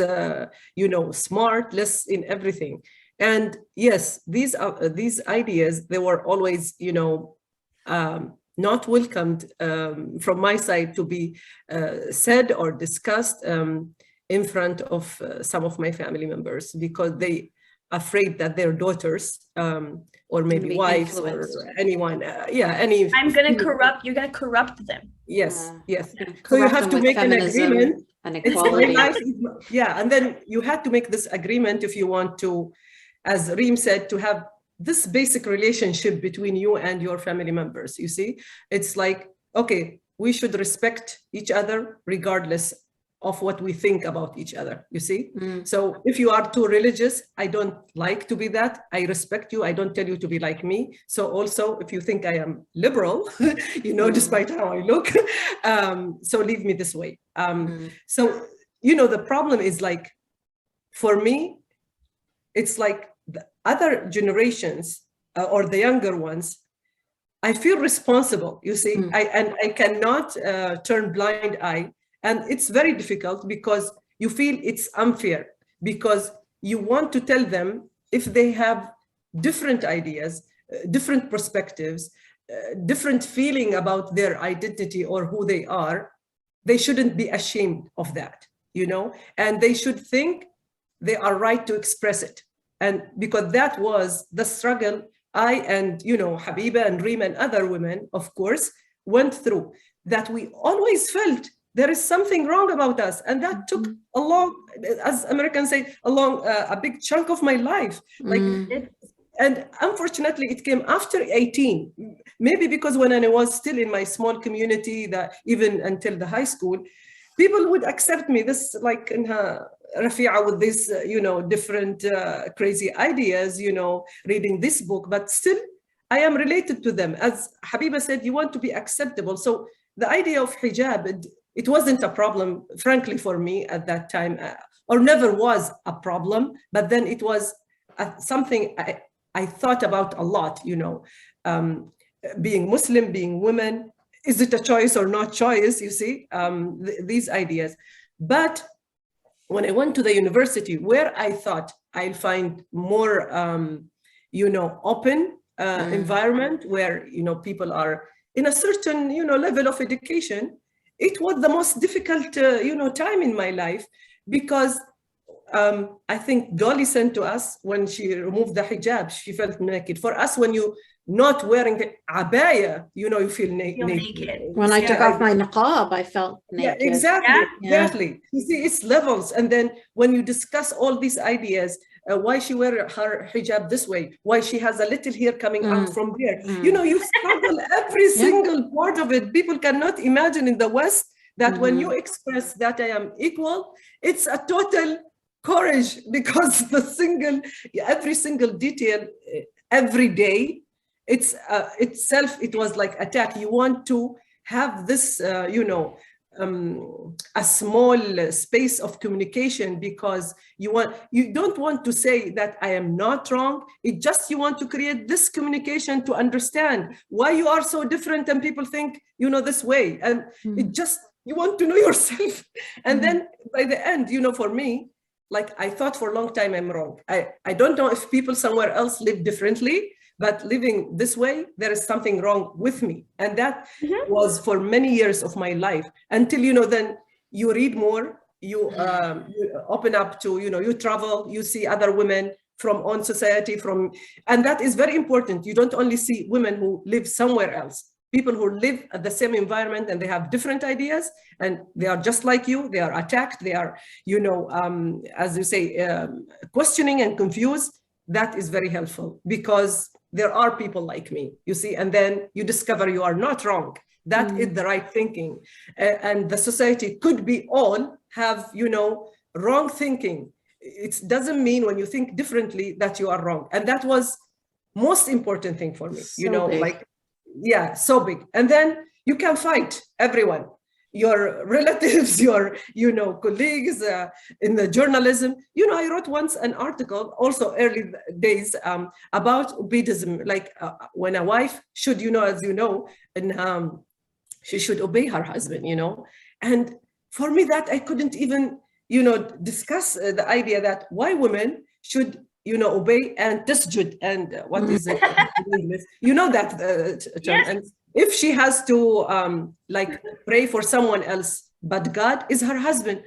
smart, less in everything. And yes, these ideas, they were always, not welcomed from my side to be said or discussed in front of some of my family members, because they afraid that their daughters or maybe wives or anyone, I'm gonna corrupt, you're gonna corrupt them. Yes, yes. So you have to make an agreement. And equality. And then you had to make this agreement if you want to, as Reem said, to have this basic relationship between you and your family members. You see, it's like, okay, we should respect each other regardless of what we think about each other, you see? So if you are too religious, I don't like to be that. I respect you. I don't tell you to be like me. So also, if you think I am liberal, despite how I look, so leave me this way. So, the problem is like, for me, it's like the other generations or the younger ones, I feel responsible, you see, I cannot turn blind eye. And it's very difficult because you feel it's unfair, because you want to tell them if they have different ideas, different perspectives, different feeling about their identity or who they are, they shouldn't be ashamed of that, and they should think they are right to express it. And because that was the struggle I and, you know, Habiba and Reem and other women, of course, went through, that we always felt there is something wrong about us. And that took a long, as Americans say, a big chunk of my life. Like, and unfortunately, it came after 18, maybe because when I was still in my small community, that even until the high school, people would accept me, this like in Rafi'a with this, you know, different crazy ideas, you know, reading this book, but still I am related to them. As Habiba said, you want to be acceptable. So the idea of hijab, it wasn't a problem, frankly, for me at that time, or never was a problem, but then it was something I thought about a lot, you know, being Muslim, being women, is it a choice or not choice, you see, these ideas. But when I went to the university, where I thought I'll find more, you know, open environment where, you know, people are in a certain, you know, level of education, it was the most difficult, you know, time in my life, because I think Dolly sent to us when she removed the hijab, she felt naked. For us, when you not wearing the abaya, you know, you feel naked. When I took off my niqab, I felt naked. Yeah, exactly, Yeah. exactly. You see, it's levels. And then when you discuss all these ideas, why she wear her hijab this way, why she has a little hair coming out from there, you know, you struggle every single part of it. People cannot imagine in the West that when you express that I am equal, it's a total courage, because every single detail, every day, it's itself, it was like attack. You want to have this, you know, a small space of communication, because you don't want to say that I am not wrong. It just, you want to create this communication to understand why you are so different and people think, you know, this way. And it just, you want to know yourself. And then by the end, you know, for me, like I thought for a long time I'm wrong. I don't know if people somewhere else live differently, but living this way, there is something wrong with me. And that was for many years of my life, until, you know, then you read more, you open up to, you know, you travel, you see other women from own society, and that is very important. You don't only see women who live somewhere else, people who live at the same environment and they have different ideas and they are just like you, they are attacked, they are, you know, as you say, questioning and confused. That is very helpful, because there are people like me, you see, and then you discover you are not wrong. That is the right thinking. And the society could be all have, you know, wrong thinking. It doesn't mean when you think differently that you are wrong. And that was most important thing for me, you know, like, yeah, so big. And then you can fight everyone, your relatives, your, you know, colleagues in the journalism. You know, I wrote once an article, also early days, about obediism, like when a wife should, you know, as you know, and she should obey her husband, you know. And for me, that I couldn't even, you know, discuss the idea that why women should, you know, obey and tasjud, and what is it? You know that term. And if she has to like pray for someone else, but God is her husband,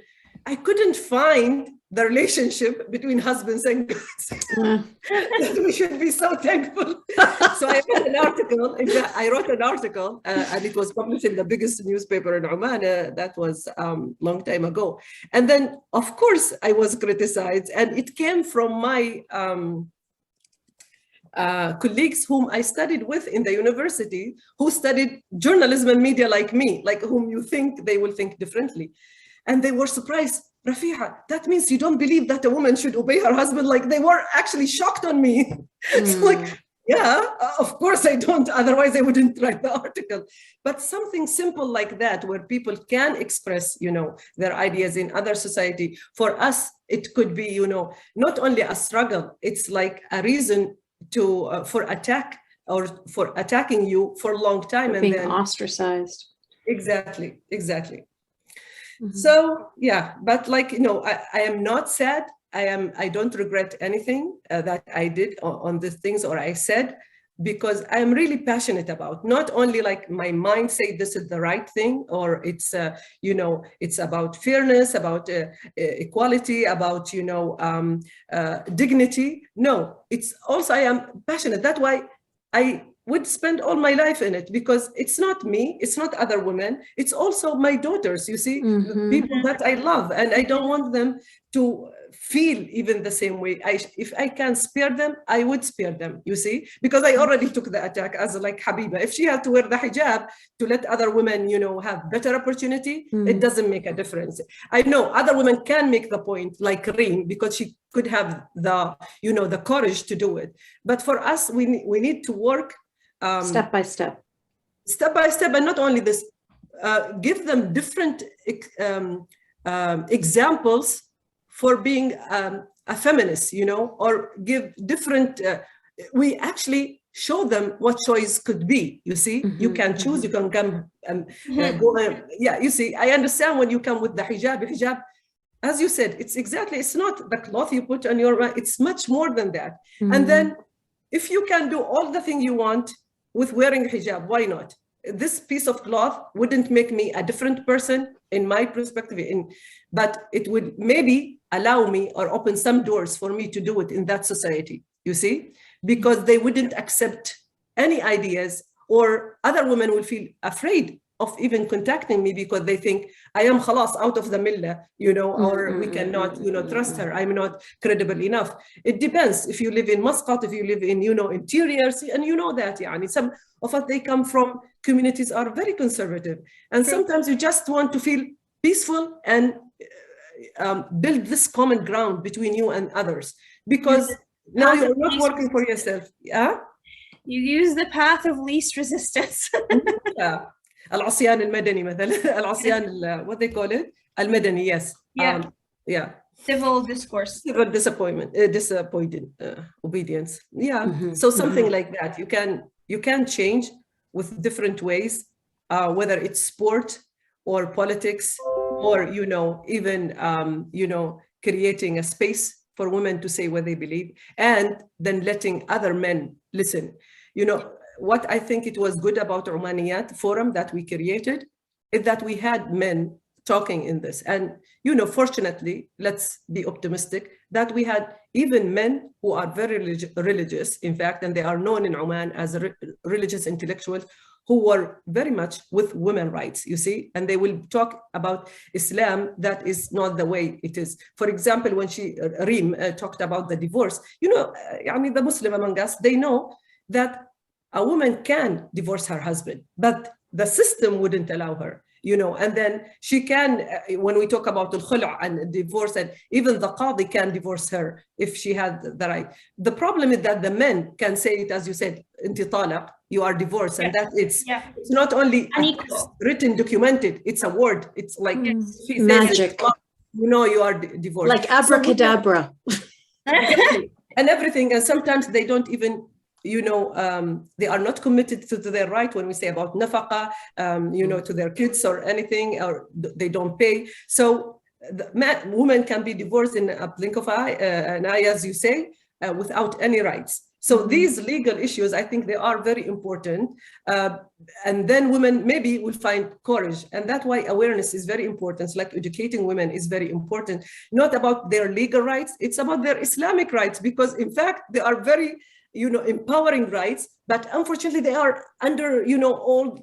I couldn't find the relationship between husbands and gods. That we should be so thankful. So I wrote an article. And it was published in the biggest newspaper in Oman. That was long time ago. And then, of course, I was criticized, and it came from my colleagues whom I studied with in the university, who studied journalism and media like me, like whom you think they will think differently. And they were surprised. Rafi'a, that means you don't believe that a woman should obey her husband? Like, they were actually shocked on me. It's like, yeah, of course I don't, otherwise I wouldn't write the article. But something simple like that, where people can express, you know, their ideas in other society, for us, it could be, you know, not only a struggle, it's like a reason to for attack, or for attacking you for a long time. For and being then ostracized. Exactly. So yeah, but like, you know, I am not sad. I don't regret anything that I did on these things, or I said. because I'm really passionate about, not only like my mind say this is the right thing, or it's, it's about fairness, about equality, about, dignity. No, it's also, I am passionate. That's why I would spend all my life in it, because it's not me, it's not other women, it's also my daughters, you see, people that I love, and I don't want them to feel even the same way. If I can spare them, I would spare them, you see, because I already took the attack as like Habiba. If she had to wear the hijab to let other women, have better opportunity, it doesn't make a difference. I know other women can make the point, like Reem, because she could have the, the courage to do it. But for us, we need to work step by step, and not only this, give them different examples for being a feminist, or give different, we actually show them what choice could be, you see. You can choose, you can come, you see, I understand when you come with the hijab, as you said, it's not the cloth you put on your, it's much more than that. And then if you can do all the things you want with wearing hijab, why not? This piece of cloth wouldn't make me a different person in my perspective, but it would maybe allow me or open some doors for me to do it in that society, you see, because they wouldn't accept any ideas, or other women will feel afraid of even contacting me because they think I am khalas out of the millah, or we cannot, trust her. I'm not credible enough. It depends. If you live in Muscat, if you live in, interiors, and that, some of us, they come from communities are very conservative. And sometimes you just want to feel peaceful and build this common ground between you and others, because now you're not working for yourself. Yeah. You use the path of least resistance. Yeah. العصيان المدني مثلا, العصيان, what they call it, المدني, yes. Yeah. Civil discourse. Civil disappointed obedience. Yeah. So something like that. You can change with different ways, whether it's sport or politics, or even creating a space for women to say what they believe, and then letting other men listen. What I think it was good about Omaniyat forum that we created is that we had men talking in this. And, fortunately, let's be optimistic that we had even men who are very religious, in fact, and they are known in Oman as religious intellectuals, who were very much with women's rights, you see, and they will talk about Islam that is not the way it is. For example, when Reem talked about the divorce, the Muslim among us, they know that a woman can divorce her husband, but the system wouldn't allow her, and then she can, when we talk about al-khulu' and divorce, and even the qadi can divorce her if she had the right. The problem is that the men can say it, as you said, inti talaq, you are divorced, and that it's not only written, documented, it's a word, it's like magic. You are divorced. Like abracadabra. And everything, and sometimes they don't even, they are not committed to their right when we say about nafaqa, to their kids or anything, or they don't pay. So women can be divorced in a blink of an eye, as you say, without any rights. So these legal issues, I think they are very important. And then women maybe will find courage. And that's why awareness is very important. It's like educating women is very important, not about their legal rights, it's about their Islamic rights, because in fact, they are very, empowering rights, but unfortunately they are under, all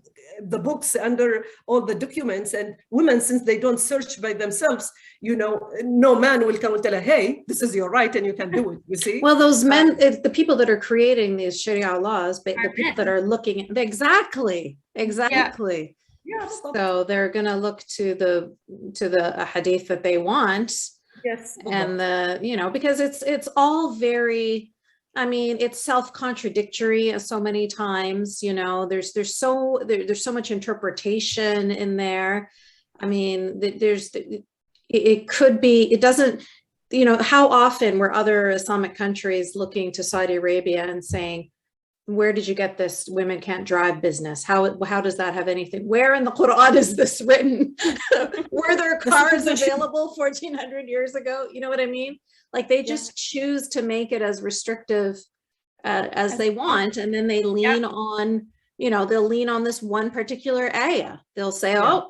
the books, under all the documents, and women, since they don't search by themselves, no man will come and tell her, hey, this is your right and you can do it, you see? Well, those men, the people that are creating these Sharia laws, but the people that are looking at, exactly. Yeah, so they're going to look to the hadith that they want. Yes. And because it's all very, it's self-contradictory so many times, there's so much interpretation in there. It could be, it doesn't, how often were other Islamic countries looking to Saudi Arabia and saying, where did you get this women can't drive business? How does that have anything? Where in the Quran is this written? Were there cars available 1400 years ago? You know what I mean? Like they just choose to make it as restrictive as they want, and then they lean on, they'll lean on this one particular area. They'll say, oh,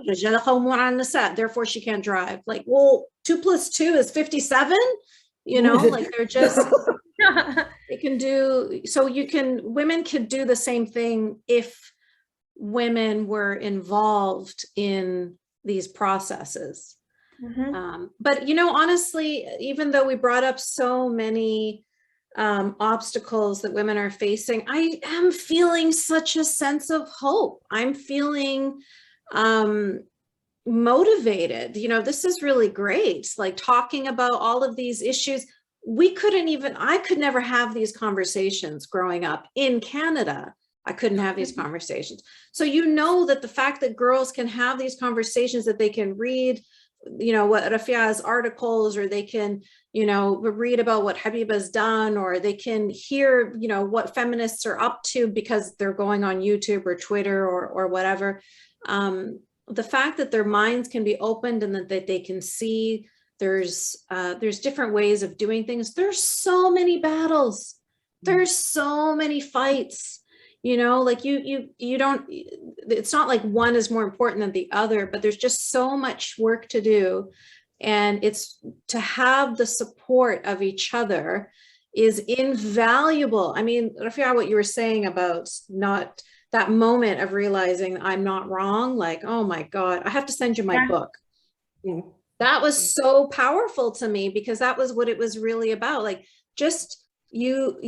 therefore she can't drive. Like, well, 2 + 2 is 57. Like they're just, they can do, so women could do the same thing if women were involved in these processes. But, honestly, even though we brought up so many obstacles that women are facing, I am feeling such a sense of hope. I'm feeling motivated. This is really great. Like talking about all of these issues. I could never have these conversations growing up in Canada. I couldn't have these conversations. So that the fact that girls can have these conversations, that they can read, what 𝗬𝗀𝗼𝗺𝗧's articles, or they can, read about what 𝗵𝗎𝗺𝗺's done, or they can hear, what feminists are up to because they're going on YouTube or Twitter or whatever. The fact that their minds can be opened and that they can see there's different ways of doing things. There's so many battles. There's so many fights. Like you don't, it's not like one is more important than the other, but there's just so much work to do. And it's to have the support of each other is invaluable. I mean, 𝗬𝗀𝗼𝗺𝗧, what you were saying about not that moment of realizing I'm not wrong, like, oh my God, I have to send you my book. That was so powerful to me, because that was what it was really about. Like, just you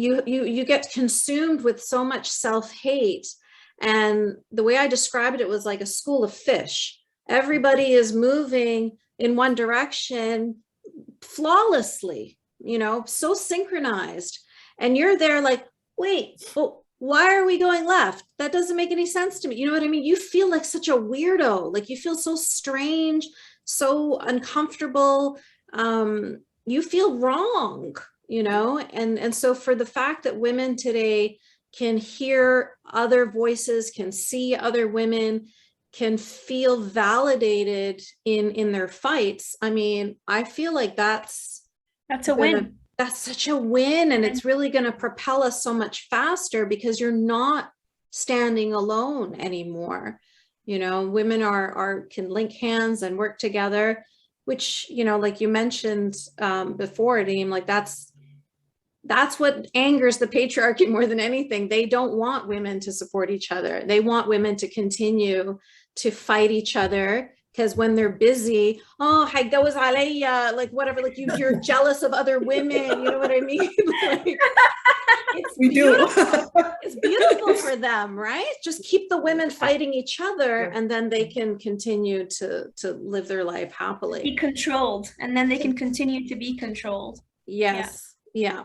get consumed with so much self-hate. And the way I described it was like a school of fish. Everybody is moving in one direction flawlessly, so synchronized. And you're there like, wait, well, why are we going left? That doesn't make any sense to me. You know what I mean? You feel like such a weirdo, like you feel so strange, so uncomfortable. You feel wrong. And so for the fact that women today can hear other voices, can see other women, can feel validated in their fights, I mean, I feel like that's a win. That's such a win. And it's really going to propel us so much faster, because you're not standing alone anymore. Women can link hands and work together, which, like you mentioned before, Reem, like that's what angers the patriarchy more than anything. They don't want women to support each other. They want women to continue to fight each other, because when they're busy, oh, 𝗍𝗎𝗍𝗧𝗧, like whatever, like you're jealous of other women, you know what I mean? Like, it's beautiful. It's beautiful for them, right? Just keep the women fighting each other, and then they can continue to live their life happily. Be controlled, and then they can continue to be controlled. Yes. Yeah.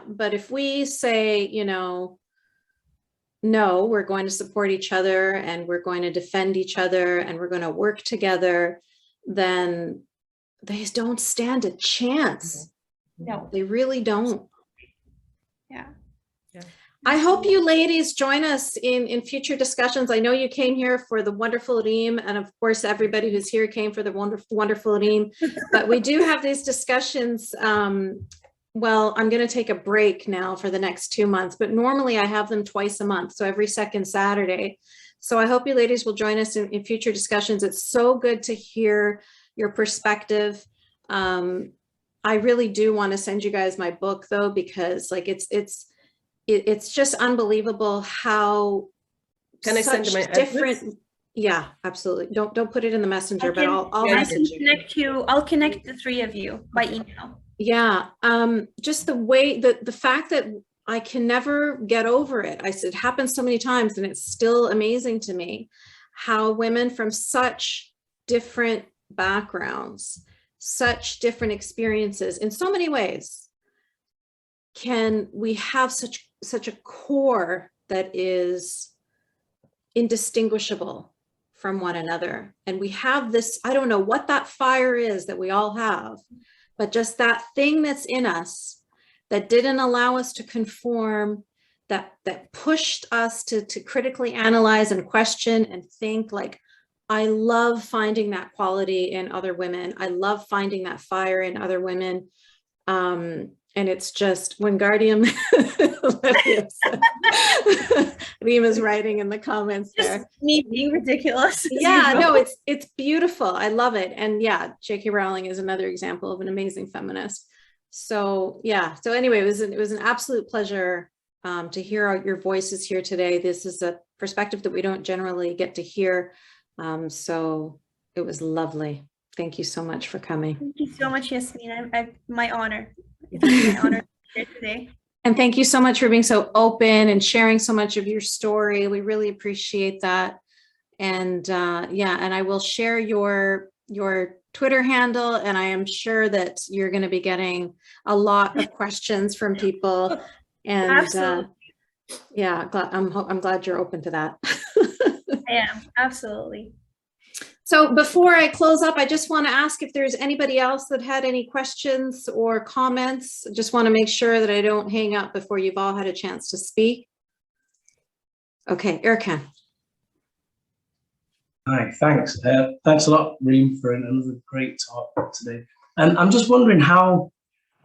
But if we say, no, we're going to support each other, and we're going to defend each other, and we're going to work together, then they don't stand a chance. No, they really don't. Yeah. I hope you ladies join us in future discussions. I know you came here for the wonderful Reem, and of course, everybody who's here came for the wonderful Reem, but we do have these discussions. Well, I'm going to take a break now for the next 2 months, but normally I have them twice a month, so every second Saturday. So I hope you ladies will join us in future discussions. It's so good to hear your perspective. I really do want to send you guys my book, though, because like it's just unbelievable how can I send my different address? Yeah, absolutely. Don't put it in the messenger, but I'll message you. Connect you. I'll connect the three of you by email. Yeah, just the way the fact that I can never get over it. It happens so many times, and it's still amazing to me how women from such different backgrounds, such different experiences in so many ways, we have such a core that is indistinguishable from one another. And we have this, I don't know what that fire is that we all have, but just that thing that's in us that didn't allow us to conform, that pushed us to critically analyze and question and think. Like, I love finding that quality in other women. I love finding that fire in other women. And it's just when Guardian Reem is writing in the comments there. Just me being ridiculous. Yeah, no, it's beautiful. I love it. And yeah, J.K. Rowling is another example of an amazing feminist. So yeah, so anyway, it was an absolute pleasure to hear your voices here today. This is a perspective that we don't generally get to hear. So it was lovely. Thank you so much for coming. Thank you so much, Yasmine. My honor. It's my honor to be here today. And thank you so much for being so open and sharing so much of your story. We really appreciate that. And yeah, and I will share your Twitter handle, and I am sure that you're going to be getting a lot of questions from people. And yeah, I'm glad you're open to that. I am, absolutely. So before I close up, I just want to ask if there's anybody else that had any questions or comments. I just want to make sure that I don't hang up before you've all had a chance to speak. Okay, 𝗍𝗢𝗏. Hi, thanks. Thanks a lot, Reem, for another great talk today. And I'm just wondering how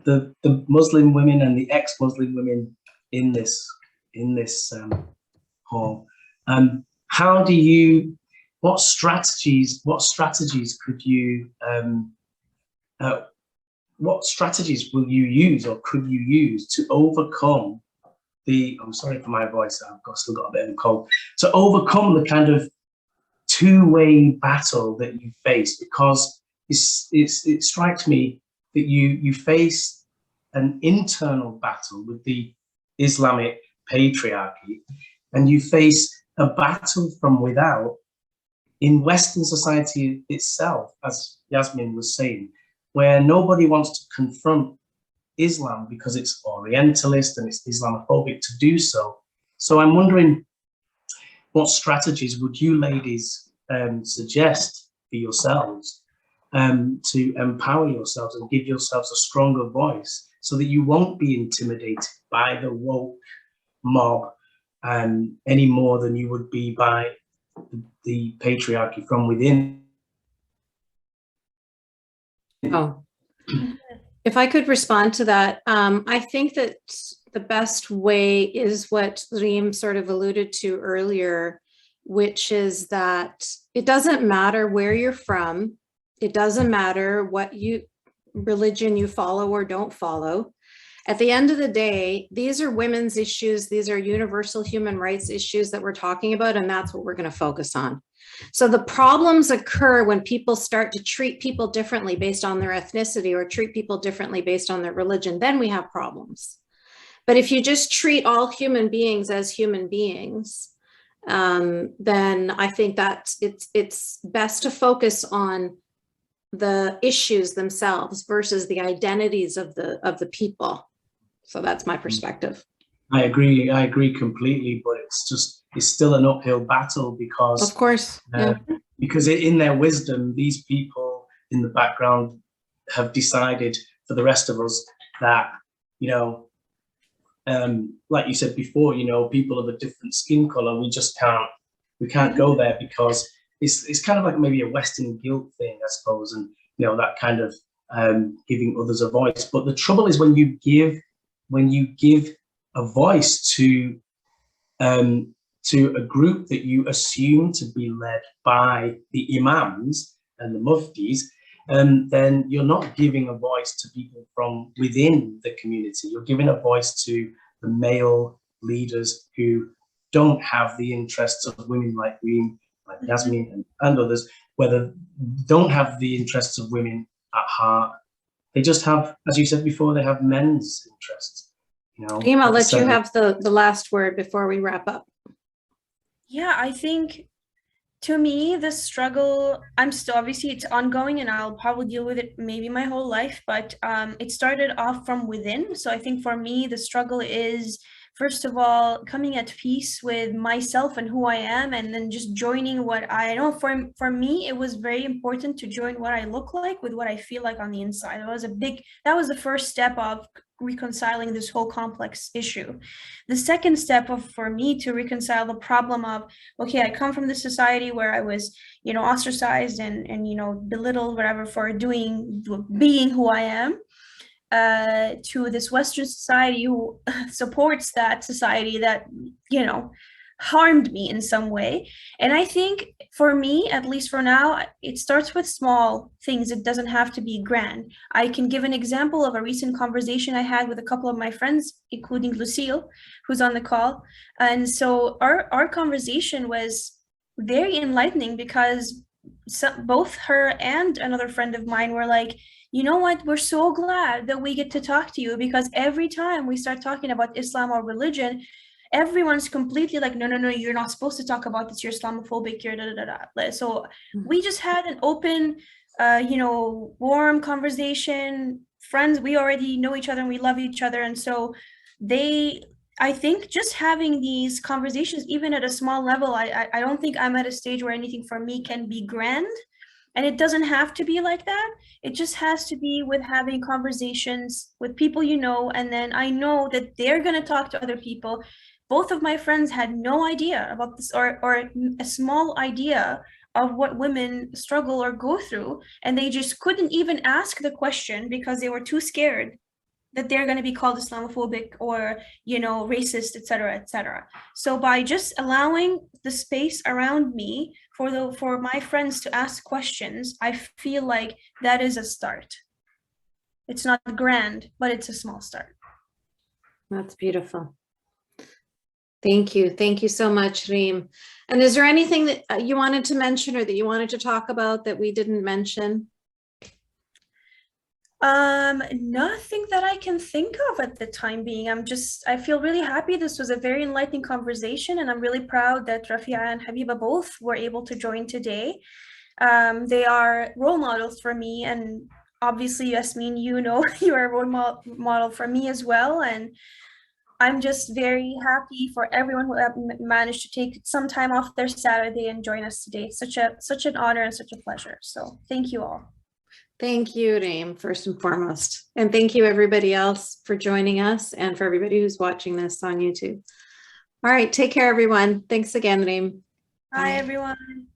the Muslim women and the ex-Muslim women in this hall, how do you, what strategies could you, what strategies will you use or could you use to overcome the, I'm sorry for my voice, still got a bit of a cold, to overcome the kind of two-way battle that you face? Because it strikes me that you face an internal battle with the Islamic patriarchy, and you face a battle from without in Western society itself, as Yasmine was saying, where nobody wants to confront Islam because it's Orientalist and it's Islamophobic to do so. So I'm wondering, what strategies would you ladies suggest for yourselves to empower yourselves and give yourselves a stronger voice so that you won't be intimidated by the woke mob any more than you would be by the patriarchy from within? Oh, if I could respond to that, I think that the best way is what Reem sort of alluded to earlier, which is that it doesn't matter where you're from. It doesn't matter what religion you follow or don't follow. At the end of the day, these are women's issues. These are universal human rights issues that we're talking about, and that's what we're going to focus on. So the problems occur when people start to treat people differently based on their ethnicity or treat people differently based on their religion. Then we have problems. But if you just treat all human beings as human beings, then I think that it's best to focus on the issues themselves versus the identities of the people. So that's my perspective. I agree completely, but it's still an uphill battle because, of course, yeah. Because in their wisdom, these people in the background have decided for the rest of us that, like you said before, people of a different skin color, we can't go there because it's kind of like maybe a Western guilt thing, I suppose, and that kind of giving others a voice. But the trouble is when you give a voice to a group that you assume to be led by the imams and the muftis, then you're not giving a voice to people from within the community. You're giving a voice to the male leaders who don't have the interests of women like Reem, like Yasmine and others, whether don't have the interests of women at heart. They just have, as you said before, they have men's interests. Reem, I'll let you have the last word before we wrap up. Yeah, I think to me, the struggle, obviously it's ongoing and I'll probably deal with it maybe my whole life, but it started off from within. So I think for me, the struggle is, first of all, coming at peace with myself and who I am, and then just joining what I know. For me, it was very important to join what I look like with what I feel like on the inside. That was the first step of reconciling this whole complex issue. The second step for me to reconcile the problem of, okay, I come from this society where I was, ostracized and belittled, whatever, for being who I am. to this Western society who supports that society that, you know, harmed me in some way. And I think for me, at least for now, it starts with small things. It doesn't have to be grand. I can give an example of a recent conversation I had with a couple of my friends, including Lucille, who's on the call. And so our conversation was very enlightening because both her and another friend of mine were like, you know what, we're so glad that we get to talk to you, because every time we start talking about Islam or religion, everyone's completely like, no, you're not supposed to talk about this, you're Islamophobic, you're da. So we just had an open, you know, warm conversation, friends, we already know each other and we love each other. And so I think just having these conversations, even at a small level, I don't think I'm at a stage where anything for me can be grand. And it doesn't have to be like that. It just has to be with having conversations with people you know, and then I know that they're going to talk to other people. Both of my friends had no idea about this, or a small idea of what women struggle or go through, and they just couldn't even ask the question because they were too scared that they're going to be called Islamophobic or, you know, racist, etc., etc. So by just allowing the space around me for my friends to ask questions, I feel like that is a start. It's not grand, but it's a small start. That's beautiful. Thank you. Thank you so much, Reem. And is there anything that you wanted to mention or that you wanted to talk about that we didn't mention? Nothing that I can think of at the time being. I feel really happy. This was a very enlightening conversation, and I'm really proud that Rafia and Habiba both were able to join today. They are role models for me, and obviously, Yasmine, you know, you are a role model for me as well. And I'm just very happy for everyone who managed to take some time off their Saturday and join us today. It's such an honor and such a pleasure. So thank you all. Thank you, Reem, first and foremost. And thank you everybody else for joining us and for everybody who's watching this on YouTube. All right, take care, everyone. Thanks again, Reem. Bye, everyone.